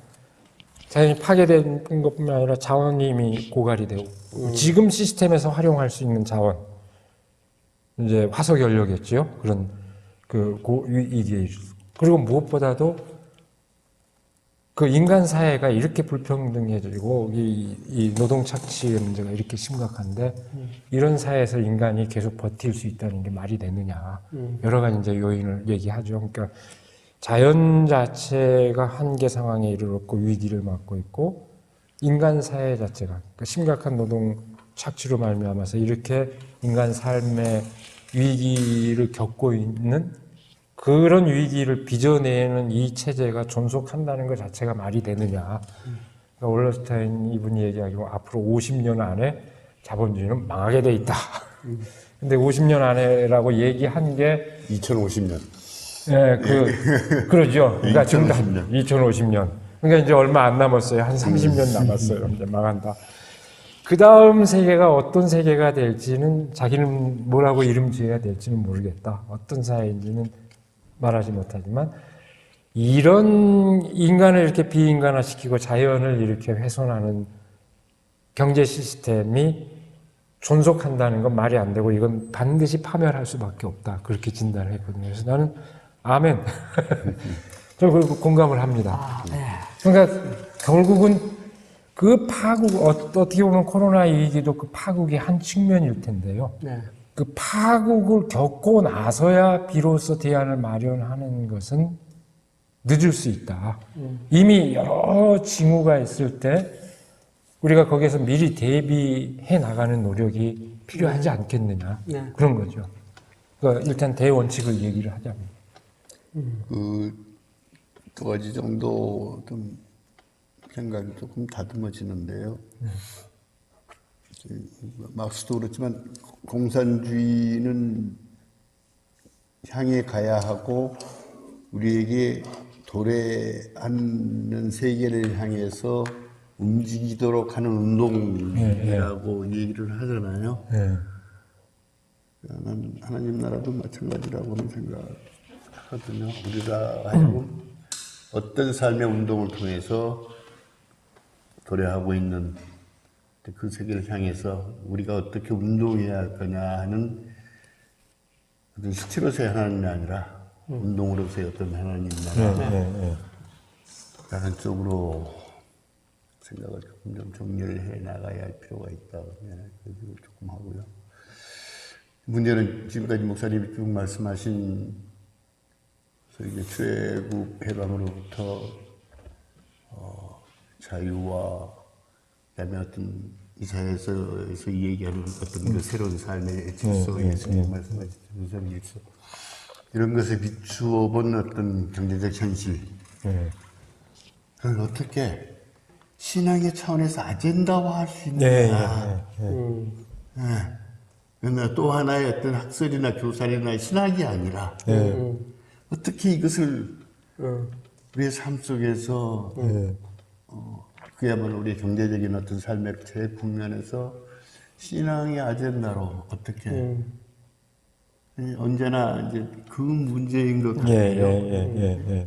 자연이 파괴된 것뿐만 아니라 자원이 이미 고갈이 되고, 지금 시스템에서 활용할 수 있는 자원, 이제 화석 연료겠죠. 그런 이게, 그리고 무엇보다도 그 인간 사회가 이렇게 불평등해지고 이 노동 착취의 문제가 이렇게 심각한데, 이런 사회에서 인간이 계속 버틸 수 있다는 게 말이 되느냐. 여러 가지 이제 요인을 얘기하죠. 그러니까 자연 자체가 한계 상황에 이르렀고 위기를 맞고 있고, 인간 사회 자체가 그러니까 심각한 노동 착취로 말미암아서 이렇게 인간 삶의 위기를 겪고 있는, 그런 위기를 빚어내는 이 체제가 존속한다는 것 자체가 말이 되느냐. 그러니까 월러스타인 이분이 얘기하기로 앞으로 50년 안에 자본주의는 망하게 돼 있다. 근데 50년 안에라고 얘기한 게 2050년. 네, 그러죠. 그러니까 지금 2050년. 그러니까 이제 얼마 안 남았어요. 한 30년 남았어요. 이제 망한다. 그 다음 세계가 어떤 세계가 될지는, 자기는 뭐라고 이름 지어야 될지는 모르겠다. 어떤 사회인지는 말하지 못하지만, 이런 인간을 이렇게 비인간화시키고 자연을 이렇게 훼손하는 경제 시스템이 존속한다는 건 말이 안 되고, 이건 반드시 파멸할 수밖에 없다. 그렇게 진단을 했거든요. 그래서 나는 아멘. 저 공감을 합니다. 그러니까 결국은 그 파국, 어떻게 보면 코로나 위기도 그 파국의 한 측면일 텐데요. 그 파국을 겪고 나서야 비로소 대안을 마련하는 것은 늦을 수 있다. 이미 여러 징후가 있을 때 우리가 거기에서 미리 대비해 나가는 노력이 필요하지 않겠느냐. 그런 거죠. 그러니까 일단 대원칙을 얘기를 하자면. 두 가지 정도 좀 생각이 조금 다듬어지는데요. 막스도 그렇지만 공산주의는 향해 가야 하고 우리에게 도래하는 세계를 향해서 움직이도록 하는 운동이라고 얘기를 하잖아요. 나는 하나님 나라도 마찬가지라고는 생각하거든요. 우리가 하여금 어떤 삶의 운동을 통해서 도래하고 있는 그 세계를 향해서 우리가 어떻게 운동해야 할 거냐 하는 어떤 수치로서의 하나님이 아니라 운동으로서의 어떤 하나님 나라라는 쪽으로 생각을 조금 좀 정리를 해 나가야 할 필요가 있다고 생각을 조금 하고요. 문제는 지금까지 목사님이 쭉 말씀하신 소위 출애굽 해방으로부터 자유와 그다음에 어떤 이사야서에서 얘기하는 어떤 그 새로운 삶의 질서, 예수님 말씀하신 새로운 질서 이런 것에 비추어 본 어떤 경제적 현실 그걸 어떻게 신앙의 차원에서 아젠다화할 수 있느냐. 그러나 또 하나의 어떤 학설이나 교사나 신학이 아니라 어떻게 이것을 우리의 삶 속에서 그야말로 우리의 경제적인 어떤 삶의 제 국면에서 신앙의 아젠다로 어떻게 언제나 이제 그 문제인 것 같아요.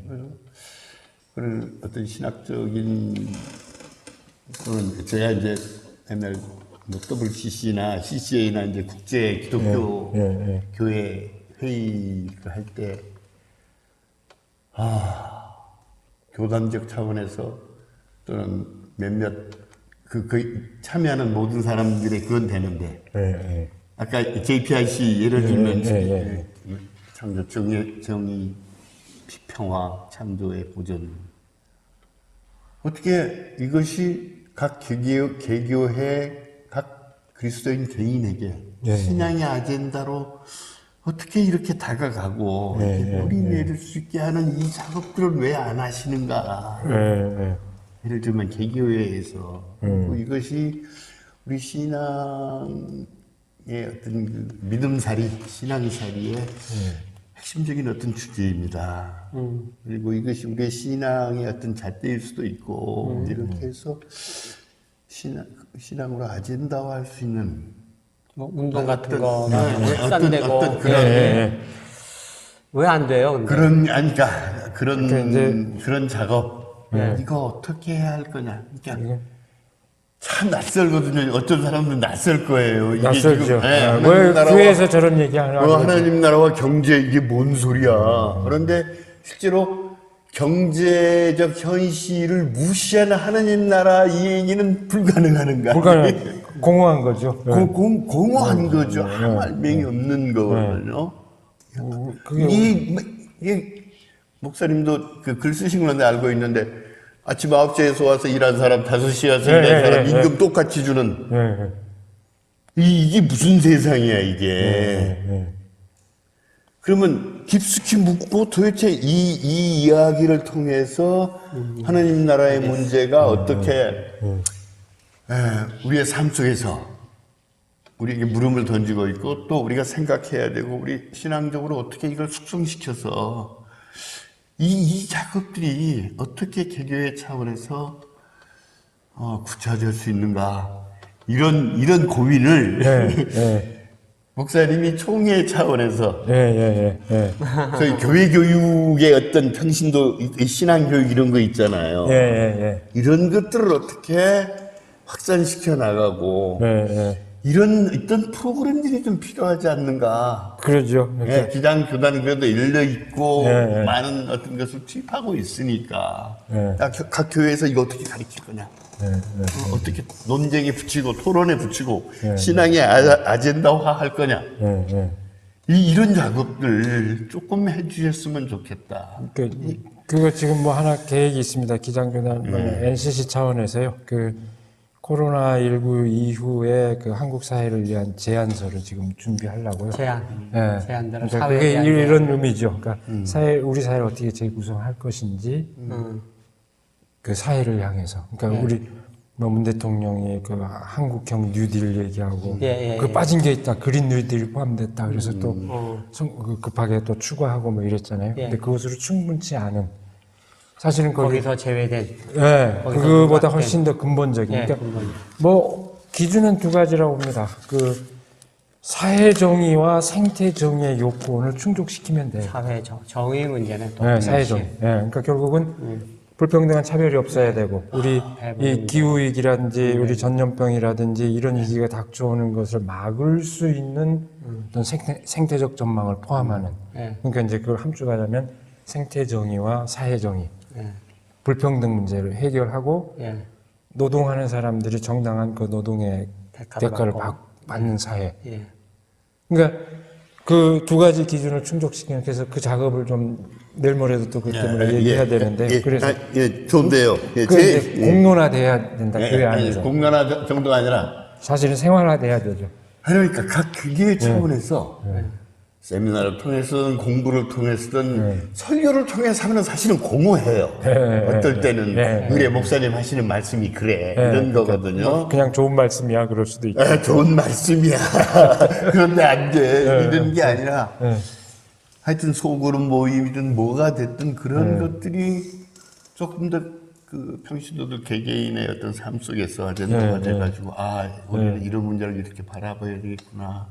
그런 어떤 신학적인 그런 제가 이제 옛날 뭐 WCC나 CCA나 이제 국제 기독교 교회 회의를 할 때 교단적 차원에서 또는 몇몇 그 참여하는 모든 사람들의 그건 되는데 아까 JPIC 예를 들면 창조 정의 평화 창조의 보전 어떻게 이것이 각 개교회 각 그리스도인 개인에게 신앙의 아젠다로 어떻게 이렇게 다가가고 뿌리 내릴 수 있게 하는 이 작업들을 왜 안 하시는가? 예를 들면 개교회에서 이것이 우리 신앙의 어떤 그 믿음살이, 신앙살이의 핵심적인 어떤 주제입니다. 그리고 이것이 우리의 신앙의 어떤 잣대일 수도 있고 이렇게 해서 신앙으로 아젠다화할 수 있는 뭐 운동 같은 거 확산되고 어떤 그런 왜 안 돼요? 근데? 그러니까 그런 작업 이거 어떻게 해야 할 거냐? 그러니까 참 낯설거든요. 어떤 사람들은 낯설 거예요. 이게 낯설죠. 지금 왜 교회에서 저런 얘기 하는 거야? 하나님 나라와 경제 이게 뭔 소리야? 그런데 실제로 경제적 현실을 무시하는 하나님 나라 이 얘기는 불가능한가? 공허한 거죠. 공허한 거죠. 아무 말명이 없는 거거든요. 이게 목사님도 그 글 쓰신 건데 알고 있는데 아침 9시에서 와서 일한 사람 5시에 와서 일한 사람 임금 똑같이 주는 이게 무슨 세상이야 이게. 그러면 깊숙이 묻고 도대체 이 이야기를 통해서 하나님 나라의 문제가 어떻게 우리의 삶 속에서 우리에게 물음을 던지고 있고 또 우리가 생각해야 되고 우리 신앙적으로 어떻게 이걸 숙성시켜서 이 작업들이 어떻게 개교의 차원에서 구체화될 수 있는가 이런 고민을 목사님이 총회 차원에서 저희 교회 교육의 어떤 평신도 신앙 교육 이런 거 있잖아요. 이런 것들을 어떻게 확산시켜 나가고 이런 어떤 프로그램들이 좀 필요하지 않는가. 그러죠. 기장 교단은 그래도 열려 있고 많은 어떤 것을 투입하고 있으니까 각 교회에서 이거 어떻게 가르칠 거냐. 어떻게 논쟁에 붙이고 토론에 붙이고 신앙의 아젠다화 할 거냐. 이런 작업들 조금 해주셨으면 좋겠다. 그거 지금 뭐 하나 계획이 있습니다. 기장교단 NCC 차원에서요. 그 코로나19 이후에 그 한국 사회를 위한 제안서를 지금 준비하려고요. 제안들을 그러니까 사회에 그게 대한 이런 의미죠. 그러니까 우리 사회를 어떻게 재구성할 것인지 그 사회를 향해서. 그러니까 우리 뭐 문 대통령이 그 한국형 뉴딜 얘기하고 예, 그 빠진 게 있다. 그린 뉴딜이 포함됐다. 그래서 또 급하게 또 추가하고 뭐 이랬잖아요. 예. 근데 그것으로 충분치 않은 사실은 거기서 제외된. 예, 거기서 그거보다 누락된. 훨씬 더 근본적인. 예, 그러니까 뭐 기준은 두 가지라고 봅니다. 그 사회 정의와 생태 정의의 요건을 충족시키면 돼요. 사회 정의 문제는 또. 네, 사회 정의. 예, 그러니까 결국은 불평등한 차별이 없어야 되고 우리 이 기후 위기라든지 우리 전염병이라든지 이런 위기가 닥쳐오는 것을 막을 수 있는 어떤 생태적 전망을 포함하는. 예. 그러니까 이제 그걸 함축하자면 생태 정의와 사회 정의, 예. 불평등 문제를 해결하고 예. 노동하는 사람들이 정당한 그 노동의 대가를 받고. 받는 사회. 예. 그러니까 그 두 가지 기준을 충족시키는 그래서 그 작업을 좀 내일 모레도 또 그것 때문에 얘기해야 되는데 그래서 좋은데요. 그 이제 공론화돼야 된다. 교회 안에서 공론화 정도가 아니라 사실은 생활화돼야 되죠. 그러니까 각 교계 차원에서 세미나를 통해서든 공부를 통해서든 설교를 통해서 하면 사실은 공허해요. 어떨 때는 의뢰 목사님 하시는 말씀이 그래 이런 거거든요. 그냥 좋은 말씀이야 그럴 수도 있고. 좋은 말씀이야. 그런데 안 돼. 이런 게 아니라 하여튼 소그룹 모임이든 뭐가 됐든 그런 것들이 조금 더 그 평신도들 개개인의 어떤 삶 속에서 아젠다가 돼가지고 우리는 이런 문제를 이렇게 바라봐야 되겠구나.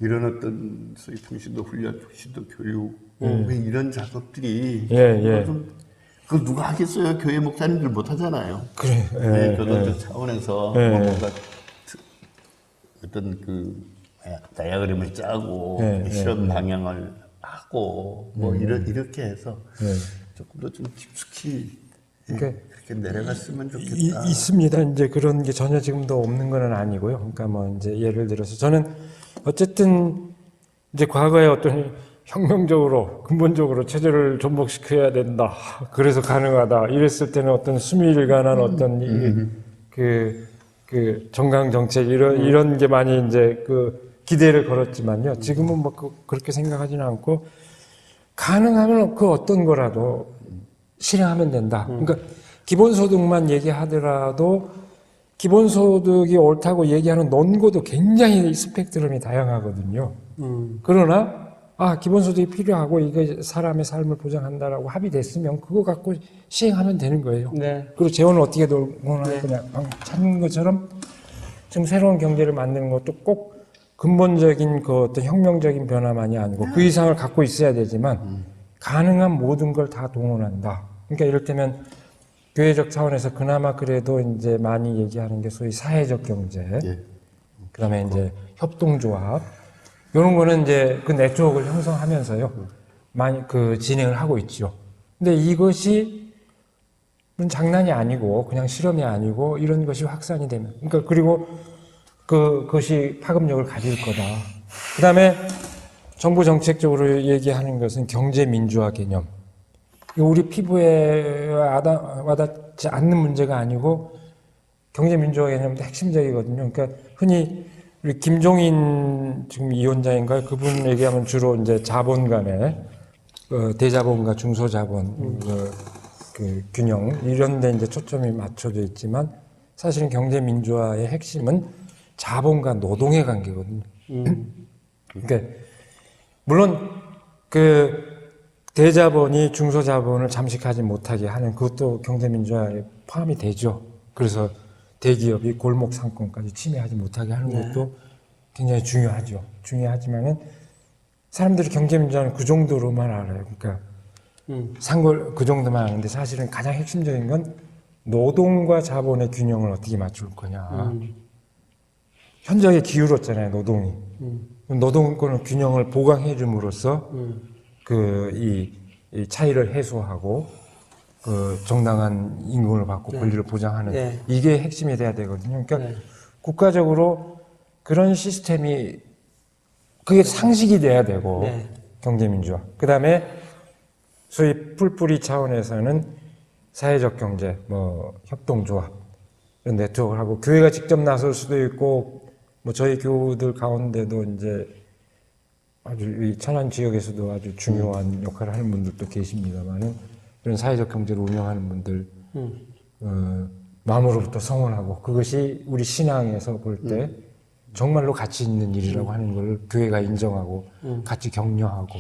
이런 어떤 소위 평신도 훈련, 평신도 교육, 이런 작업들이 그걸 누가 하겠어요? 교회 목사님들 못 하잖아요. 그래. 교도적 차원에서 뭔가 어떤 그 다이어그램을 짜고 실험 방향을 하고 뭐 이렇게 해서 조금 더 좀 깊숙이 그렇게 내려갔으면 좋겠다. 있습니다. 이제 그런 게 전혀 지금도 없는 건 아니고요. 그러니까 뭐 이제 예를 들어서 저는 어쨌든 이제 과거에 어떤 혁명적으로 근본적으로 체제를 전복시켜야 된다. 그래서 가능하다. 이랬을 때는 어떤 수밀관한 어떤 그 정강 정책 이런 게 많이 이제 그 기대를 걸었지만요. 지금은 뭐 그렇게 생각하지는 않고 가능하면 그 어떤 거라도 실행하면 된다. 그러니까 기본소득만 얘기하더라도 기본소득이 옳다고 얘기하는 논거도 굉장히 스펙트럼이 다양하거든요. 그러나 기본소득이 필요하고 이게 사람의 삶을 보장한다라고 합의됐으면 그거 갖고 시행하면 되는 거예요. 네. 그리고 재원을 어떻게 돌거나 그냥 찾는 것처럼 지금 새로운 경제를 만드는 것도 꼭 근본적인 그 어떤 혁명적인 변화만이 아니고 그 이상을 갖고 있어야 되지만 가능한 모든 걸 다 동원한다. 그러니까 이를테면 교회적 차원에서 그나마 그래도 이제 많이 얘기하는 게 소위 사회적 경제, 그다음에 이제 협동조합 이런 거는 이제 그 네트워크를 형성하면서요 많이 그 진행을 하고 있죠. 근데 이것이 장난이 아니고 그냥 실험이 아니고 이런 것이 확산이 되면, 그러니까 그리고 그것이 파급력을 가질 거다. 그다음에 정부 정책적으로 얘기하는 것은 경제 민주화 개념. 우리 피부에 와닿지 않는 문제가 아니고 경제 민주화 개념도 핵심적이거든요. 그러니까 흔히 우리 김종인 지금 위원장인가요? 그분 얘기하면 주로 이제 자본 간의 대자본과 중소자본 그 균형 이런 데 이제 초점이 맞춰져 있지만 사실은 경제 민주화의 핵심은 자본과 노동의 관계거든요. 그러니까 물론 그 대자본이 중소자본을 잠식하지 못하게 하는 그것도 경제민주화에 포함이 되죠. 그래서 대기업이 골목 상권까지 침해하지 못하게 하는 것도 굉장히 중요하죠. 중요하지만은 사람들이 경제민주화는 그 정도로만 알아요. 그러니까 상골 그 정도만 아는데 사실은 가장 핵심적인 건 노동과 자본의 균형을 어떻게 맞출 거냐. 현저하게 기울었잖아요, 노동이. 노동권의 균형을 보강해 줌으로써 이 차이를 해소하고 그 정당한 임금을 받고 권리를 보장하는 이게 핵심이 돼야 되거든요. 그러니까 국가적으로 그런 시스템이 그게 상식이 돼야 되고 경제민주화. 그다음에 소위 풀뿌리 차원에서는 사회적 경제, 뭐 협동조합 이런 네트워크를 하고 교회가 직접 나설 수도 있고 뭐 저희 교우들 가운데도 이제 아주 이 천안 지역에서도 아주 중요한 역할을 하는 분들도 계십니다만은 이런 사회적 경제를 운영하는 분들, 뭐 마음으로부터 성원하고 그것이 우리 신앙에서 볼 때 정말로 가치 있는 일이라고 하는 걸 교회가 인정하고 같이 격려하고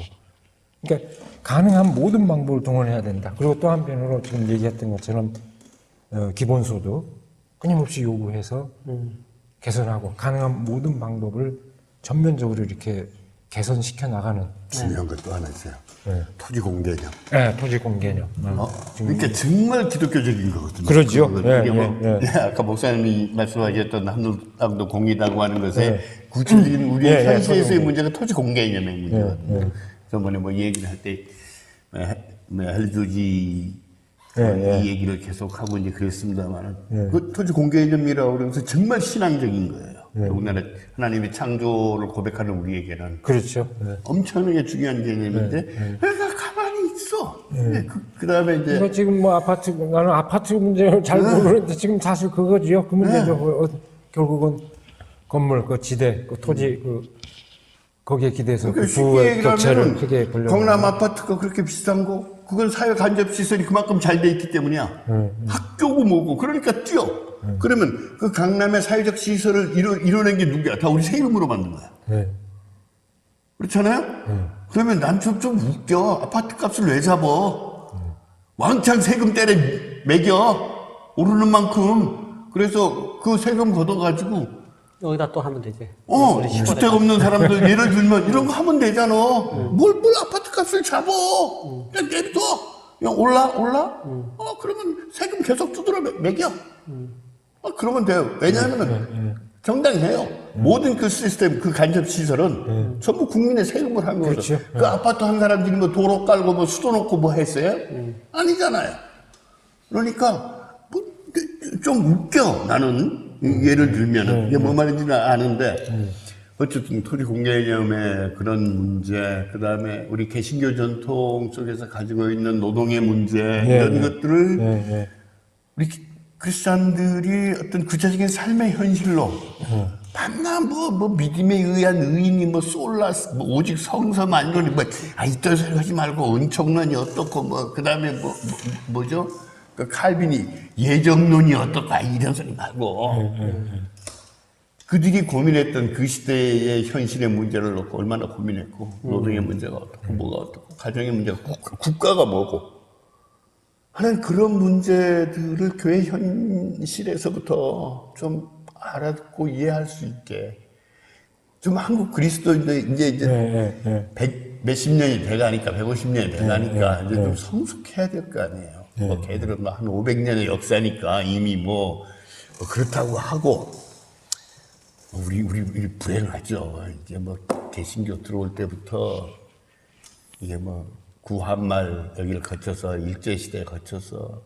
그러니까 가능한 모든 방법을 동원해야 된다. 그리고 또 한편으로 지금 얘기했던 것처럼 기본소득 끊임없이 요구해서 개선하고 가능한 모든 방법을 전면적으로 이렇게 개선시켜 나가는 중요한 것도 하나 있어요. 네. 토지 공개념. 네, 토지 공개념. 그러니까 정말 기독교적인 거거든요. 그러죠. 이게 뭐 아까 목사님이 말씀하셨던 한국당도 공이라고 하는 것에 구체적인 우리 현실에서의 문제가 토지 공개념의 문제거든요. 저번에 뭐 얘기를 할 때 헬조지 이 얘기를 계속 하고 이제 그랬습니다만은 그 토지 공개념이라고 그러면서 정말 신앙적인 거예요. 더군다나 하나님의 창조를 고백하는 우리에게는 그렇죠. 엄청나게 중요한 개념인데 내가 가만히 있어. 그다음에 이제 이거 지금 뭐 나는 아파트 문제를 잘 모르는데 지금 사실 그거지요. 그 문제죠. 결국은 건물, 그 지대, 그 토지, 거기에 기대서 그 부의 격차를 크게 보려고. 경남 아파트가 그렇게 비싼 거, 그건 사회 간접 시설이 그만큼 잘 돼 있기 때문이야. 학교고 뭐고, 그러니까 뛰어. 그러면 그 강남의 사회적 시설을 이뤄낸 게 누구야? 다 우리 세금으로 만든 거야. 그렇잖아요? 그러면 난 좀 웃겨. 아파트 값을 왜 잡어? 왕창 세금 때려 매겨. 오르는 만큼. 그래서 그 세금 걷어가지고 여기다 또 하면 되지. 주택 없는 사람들 예를 들면 이런 거 하면 되잖아. 뭘 아파트 값을 잡어. 그냥 내비둬. 그냥 올라? 그러면 세금 계속 두드려 매겨. 그러면 돼요. 왜냐하면 정당해요. 모든 그 시스템, 그 간접 시설은 전부 국민의 세금을 한 거죠. 그렇죠. 그 아파트 한 사람들이 뭐 도로 깔고 뭐 수도 놓고 뭐 했어요? 아니잖아요. 그러니까 좀 웃겨 나는. 예를 들면은 이게 뭐 말인지는 아는데 어쨌든 토지 공개념의 그런 문제, 그 다음에 우리 개신교 전통 속에서 가지고 있는 노동의 문제 이런 것들을 우리 크리스찬들이 어떤 구체적인 삶의 현실로 만나 뭐 믿음에 의한 의인이 뭐 솔라 뭐 오직 성서만이니 이딴 소리 하지 말고 은총론이 어떻고 뭐 그 다음에 뭐죠? 그 칼빈이 예정론이 어떨까 이런 소리 말고 그들이 고민했던 그 시대의 현실의 문제를 놓고 얼마나 고민했고 노동의 문제가 어떻고 뭐가 어떻고 가정의 문제가 국가가 뭐고 하는 그런 문제들을 교회 현실에서부터 좀 알아듣고 이해할 수 있게 좀 한국 그리스도인들 이제 몇십 년이 돼가니까 150년이 돼가니까 이제 좀 성숙해야 될 거 아니에요. 뭐 걔들은 뭐 한 500년의 역사니까 이미 뭐 그렇다고 하고 우리 불행하죠. 이제 뭐 개신교 들어올 때부터 이게 뭐 구한말 여기를 거쳐서 일제시대에 거쳐서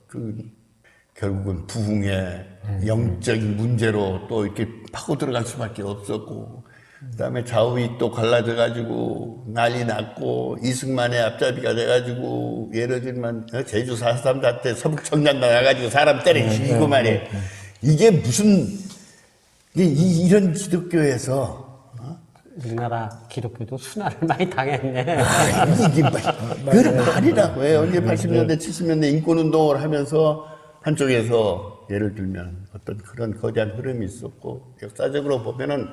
결국은 부흥의 영적인 문제로 또 이렇게 파고 들어갈 수밖에 없었고 그다음에 좌우이 또 갈라져가지고 난리 났고 이승만의 앞잡이가 돼가지고 예를 들면 제주 4.3 때 서북 청량 나가가지고 사람 때려 죽이고 말이에요. 이게 무슨 이런 기독교에서 우리나라 기독교도 순환을 많이 당했네. 이게 그런 말이라고 해요. 이제 80년대 70년대 인권운동을 하면서 한쪽에서 예를 들면 어떤 그런 거대한 흐름이 있었고 역사적으로 보면은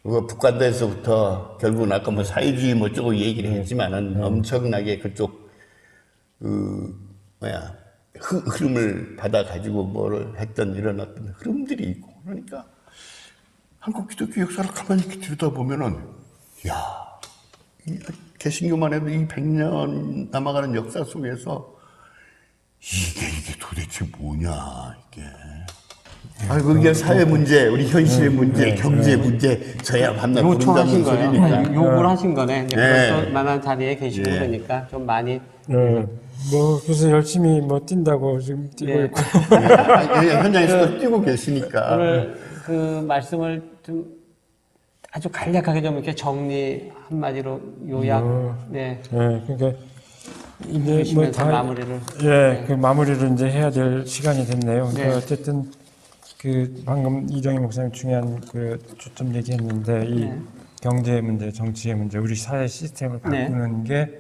북한도에서부터 결국은 아까 뭐 사회주의 뭐 어쩌고 얘기를 했지만은 엄청나게 그쪽 흐름을 받아가지고 뭐를 했던 이런 어떤 흐름들이 있고 그러니까 한국 기독교 역사를 가만히 이렇게 들여다보면은 이 개신교만 해도 이 100년 남아가는 역사 속에서 이게 도대체 뭐냐 이게. 이게 사회 문제, 우리 현실의 문제, 경제 문제, 저야 밤낮 요청하신 부른다는 거예요. 소리니까. 요구를 하신 거네. 이제 그럴 만한 자리에 계시고 그러니까 좀 많이. 뭐 그래서 열심히 뭐 뛴다고 지금 뛰고 있고. 현장에서 뛰고 계시니까. 오늘 그 말씀을 좀 아주 간략하게 좀 이렇게 정리 한마디로 요약. 그러니까 이제 뭐 다 마무리를. 그 마무리를 이제 해야 될 시간이 됐네요. 그러니까 어쨌든 그 방금 이정희 목사님 중요한 그 초점 얘기했는데 이 경제 문제, 정치의 문제, 우리 사회 시스템을 바꾸는 게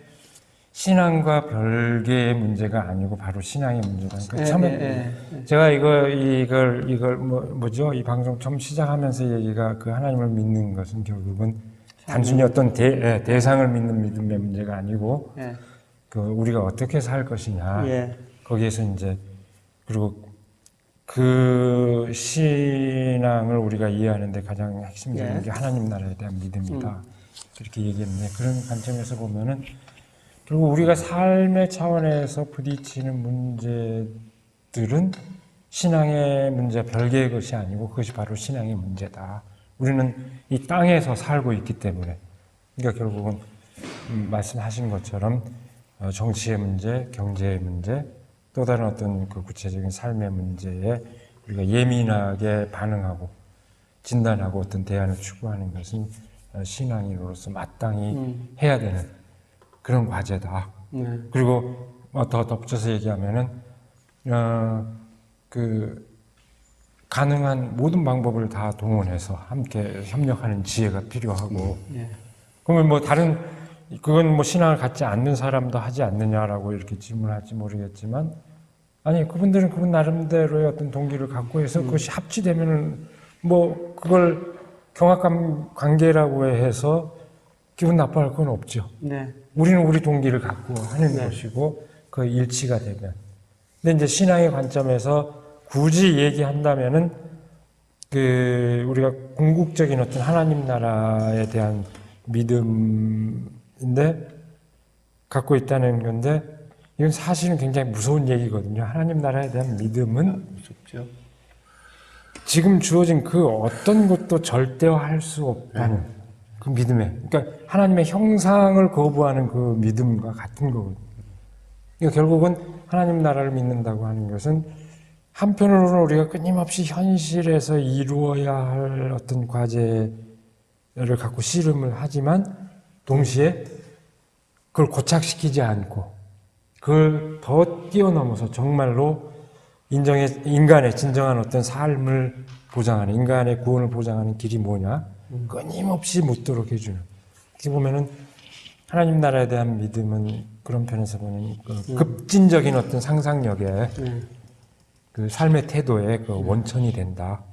신앙과 별개의 문제가 아니고 바로 신앙의 문제다. 그러니까 예, 처음에 제가 이걸 뭐죠? 이 방송 처음 시작하면서 얘기가 그 하나님을 믿는 것은 결국은 단순히 어떤 대상을 믿는 믿음의 문제가 아니고 예. 그 우리가 어떻게 살 것이냐. 예. 거기에서 이제 그리고 그 신앙을 우리가 이해하는데 가장 핵심적인 예. 게 하나님 나라에 대한 믿음이다. 그렇게 얘기했는데 그런 관점에서 보면은 결국 우리가 삶의 차원에서 부딪히는 문제들은 신앙의 문제 별개의 것이 아니고 그것이 바로 신앙의 문제다. 우리는 이 땅에서 살고 있기 때문에 그러니까 결국은 말씀하신 것처럼 정치의 문제, 경제의 문제, 또 다른 어떤 그 구체적인 삶의 문제에 우리가 예민하게 반응하고 진단하고 어떤 대안을 추구하는 것은 신앙인으로서 마땅히 해야 되는 그런 과제다. 그리고 더 덧붙여서 얘기하면은 그 가능한 모든 방법을 다 동원해서 함께 협력하는 지혜가 필요하고. 그러면 뭐 다른 그건 뭐 신앙을 갖지 않는 사람도 하지 않느냐라고 이렇게 질문할지 모르겠지만 아니 그분들은 그분 나름대로의 어떤 동기를 갖고 해서 그것이 합치되면은 뭐 그걸 경합 관계라고 해서 기분 나빠할 건 없죠. 네. 우리는 우리 동기를 갖고 하는 것이고 그 일치가 되면. 근데 이제 신앙의 관점에서 굳이 얘기한다면은 그 우리가 궁극적인 어떤 하나님 나라에 대한 믿음인데 갖고 있다는 건데 이건 사실은 굉장히 무서운 얘기거든요. 하나님 나라에 대한 믿음은 무섭죠. 지금 주어진 그 어떤 것도 절대화할 수 없다는 그 믿음에, 그러니까 하나님의 형상을 거부하는 그 믿음과 같은 거거든요. 그러니까 결국은 하나님 나라를 믿는다고 하는 것은 한편으로는 우리가 끊임없이 현실에서 이루어야 할 어떤 과제를 갖고 씨름을 하지만 동시에 그걸 고착시키지 않고 그걸 더 뛰어넘어서 정말로 인간의 진정한 어떤 삶을 보장하는, 인간의 구원을 보장하는 길이 뭐냐? 끊임없이 묻도록 해주는. 어떻게 보면은 하나님 나라에 대한 믿음은 그런 편에서 보면 그 급진적인 어떤 상상력에 그 삶의 태도의 그 원천이 된다.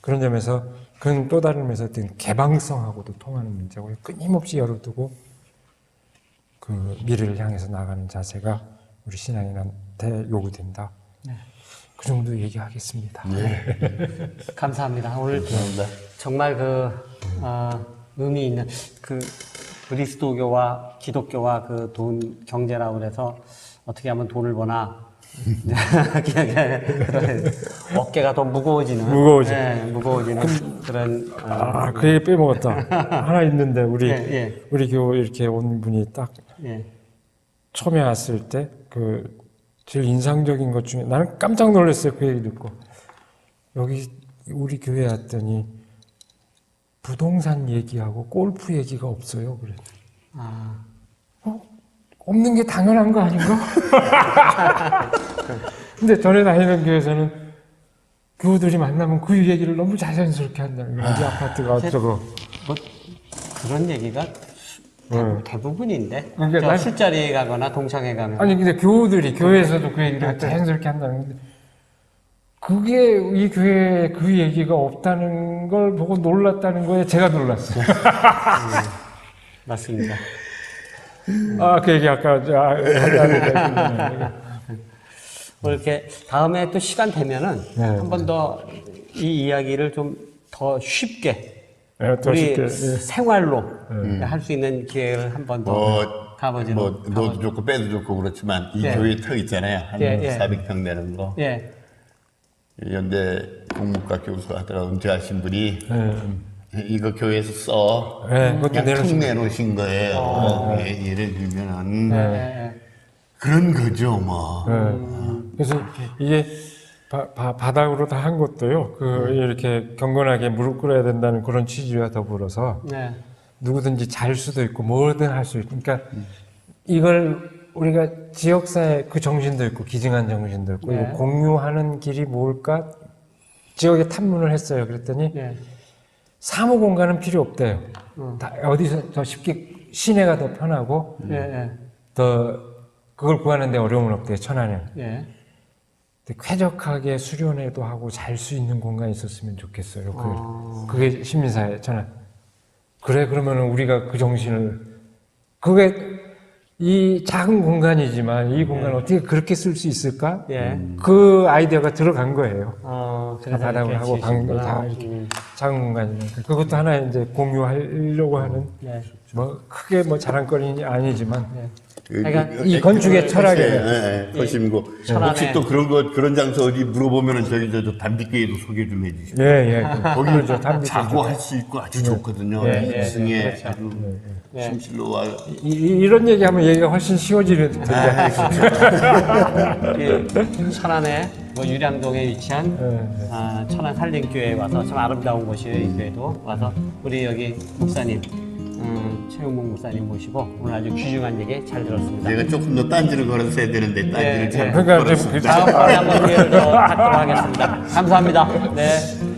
그런 점에서 그건 또 다른 면에서 어떤 개방성하고도 통하는 문제고 끊임없이 열어두고 그 미래를 향해서 나가는 자세가 우리 신앙인한테 요구된다. 그 정도 얘기하겠습니다. 감사합니다. 오늘 감사합니다. 정말 의미 있는 그 그리스도교와 기독교와 그 돈 경제라고 그래서 어떻게 하면 돈을 버나 어깨가 더 무거워지는 무거워지는 그런 그 얘기 빼먹었다. 하나 있는데 우리 교회 이렇게 온 분이 딱 처음에 왔을 때 그 제일 인상적인 것 중에 나는 깜짝 놀랐어요. 그 얘기 듣고 여기 우리 교회 왔더니 부동산 얘기하고 골프 얘기가 없어요. 그래. 없는 게 당연한 거 아닌가? 근데 전에 다니는 교회에서는 교우들이 만나면 그 얘기를 너무 자연스럽게 한다는 거예요. 우리 아파트가 어쩌고. 뭐 그런 얘기가 대부분인데. 그러니까 술자리에 가거나 동창회 가면. 아니 근데 교우들이 교회에서도 그 얘기를 자연스럽게 한다는 건데 그게 이 교회에 그 얘기가 없다는 걸 보고 놀랐다는 거에 제가 놀랐어요. 맞습니다. 그 얘기 아까 이렇게 다음에 또 시간 되면은 한 번 더 이 이야기를 좀 더 쉽게 우리 생활로 할 수 있는 기회를 한 번 더 가보지는. 넣어도 좋고 빼도 좋고 그렇지만 이 교회 터 있잖아요. 한 400평 되는 거. 연대 국문과 교수 하다가 은퇴하신 분이 이거 교회에서 써. 그냥 턱 내놓으신 거예요. 예를 들면은 그런 거죠, 뭐. 그래서 이게 바닥으로 다 한 것도요. 이렇게 경건하게 무릎 꿇어야 된다는 그런 취지와 더불어서 누구든지 잘 수도 있고 뭐든 할 수 있고. 그러니까 이걸 우리가 지역사회 그 정신도 있고 기증한 정신도 있고 이거 공유하는 길이 뭘까? 지역에 탐문을 했어요. 그랬더니 사무 공간은 필요 없대요. 다 어디서 더 쉽게 시내가 더 편하고 더 그걸 구하는데 어려움은 없대요. 천안에. 예. 근데 쾌적하게 수련회도 하고 잘 수 있는 공간이 있었으면 좋겠어요. 그게 시민사회 천안. 그래 그러면 우리가 그 정신을 그게 이 작은 공간이지만 이 공간을 어떻게 그렇게 쓸 수 있을까? 예. 그 아이디어가 들어간 거예요. 그래서 바닥을 하고 방도 다 이렇게 작은 공간이니까 그것도 하나 이제 공유하려고 하는 네. 뭐 크게 뭐 자랑거리는 아니지만 그러니까 이 건축의 철학에 것임이고 혹시 또 그런 장소 어디 물어보면은 저기 저 담비교회도 소개 좀 해주시고 거기 그렇죠. 담비 자고 할 수 있고 아주 좋거든요. 이승에 아주 심실로 와 이런 얘기하면 얘기가 훨씬 쉬워지는 천안에 뭐 유량동에 위치한 천안 산림교회에 와서 참 아름다운 곳이에요. 이 교회도 와서 우리 여기 목사님 최용목 목사님 모시고 오늘 아주 귀중한 얘기 잘 들었습니다. 제가 조금 더 딴지를 걸었어야 되는데 딴지를 잘 못 그러니까 걸었습니다. 다음번에 한번 기회를 더 갖도록 하겠습니다. 감사합니다. 네.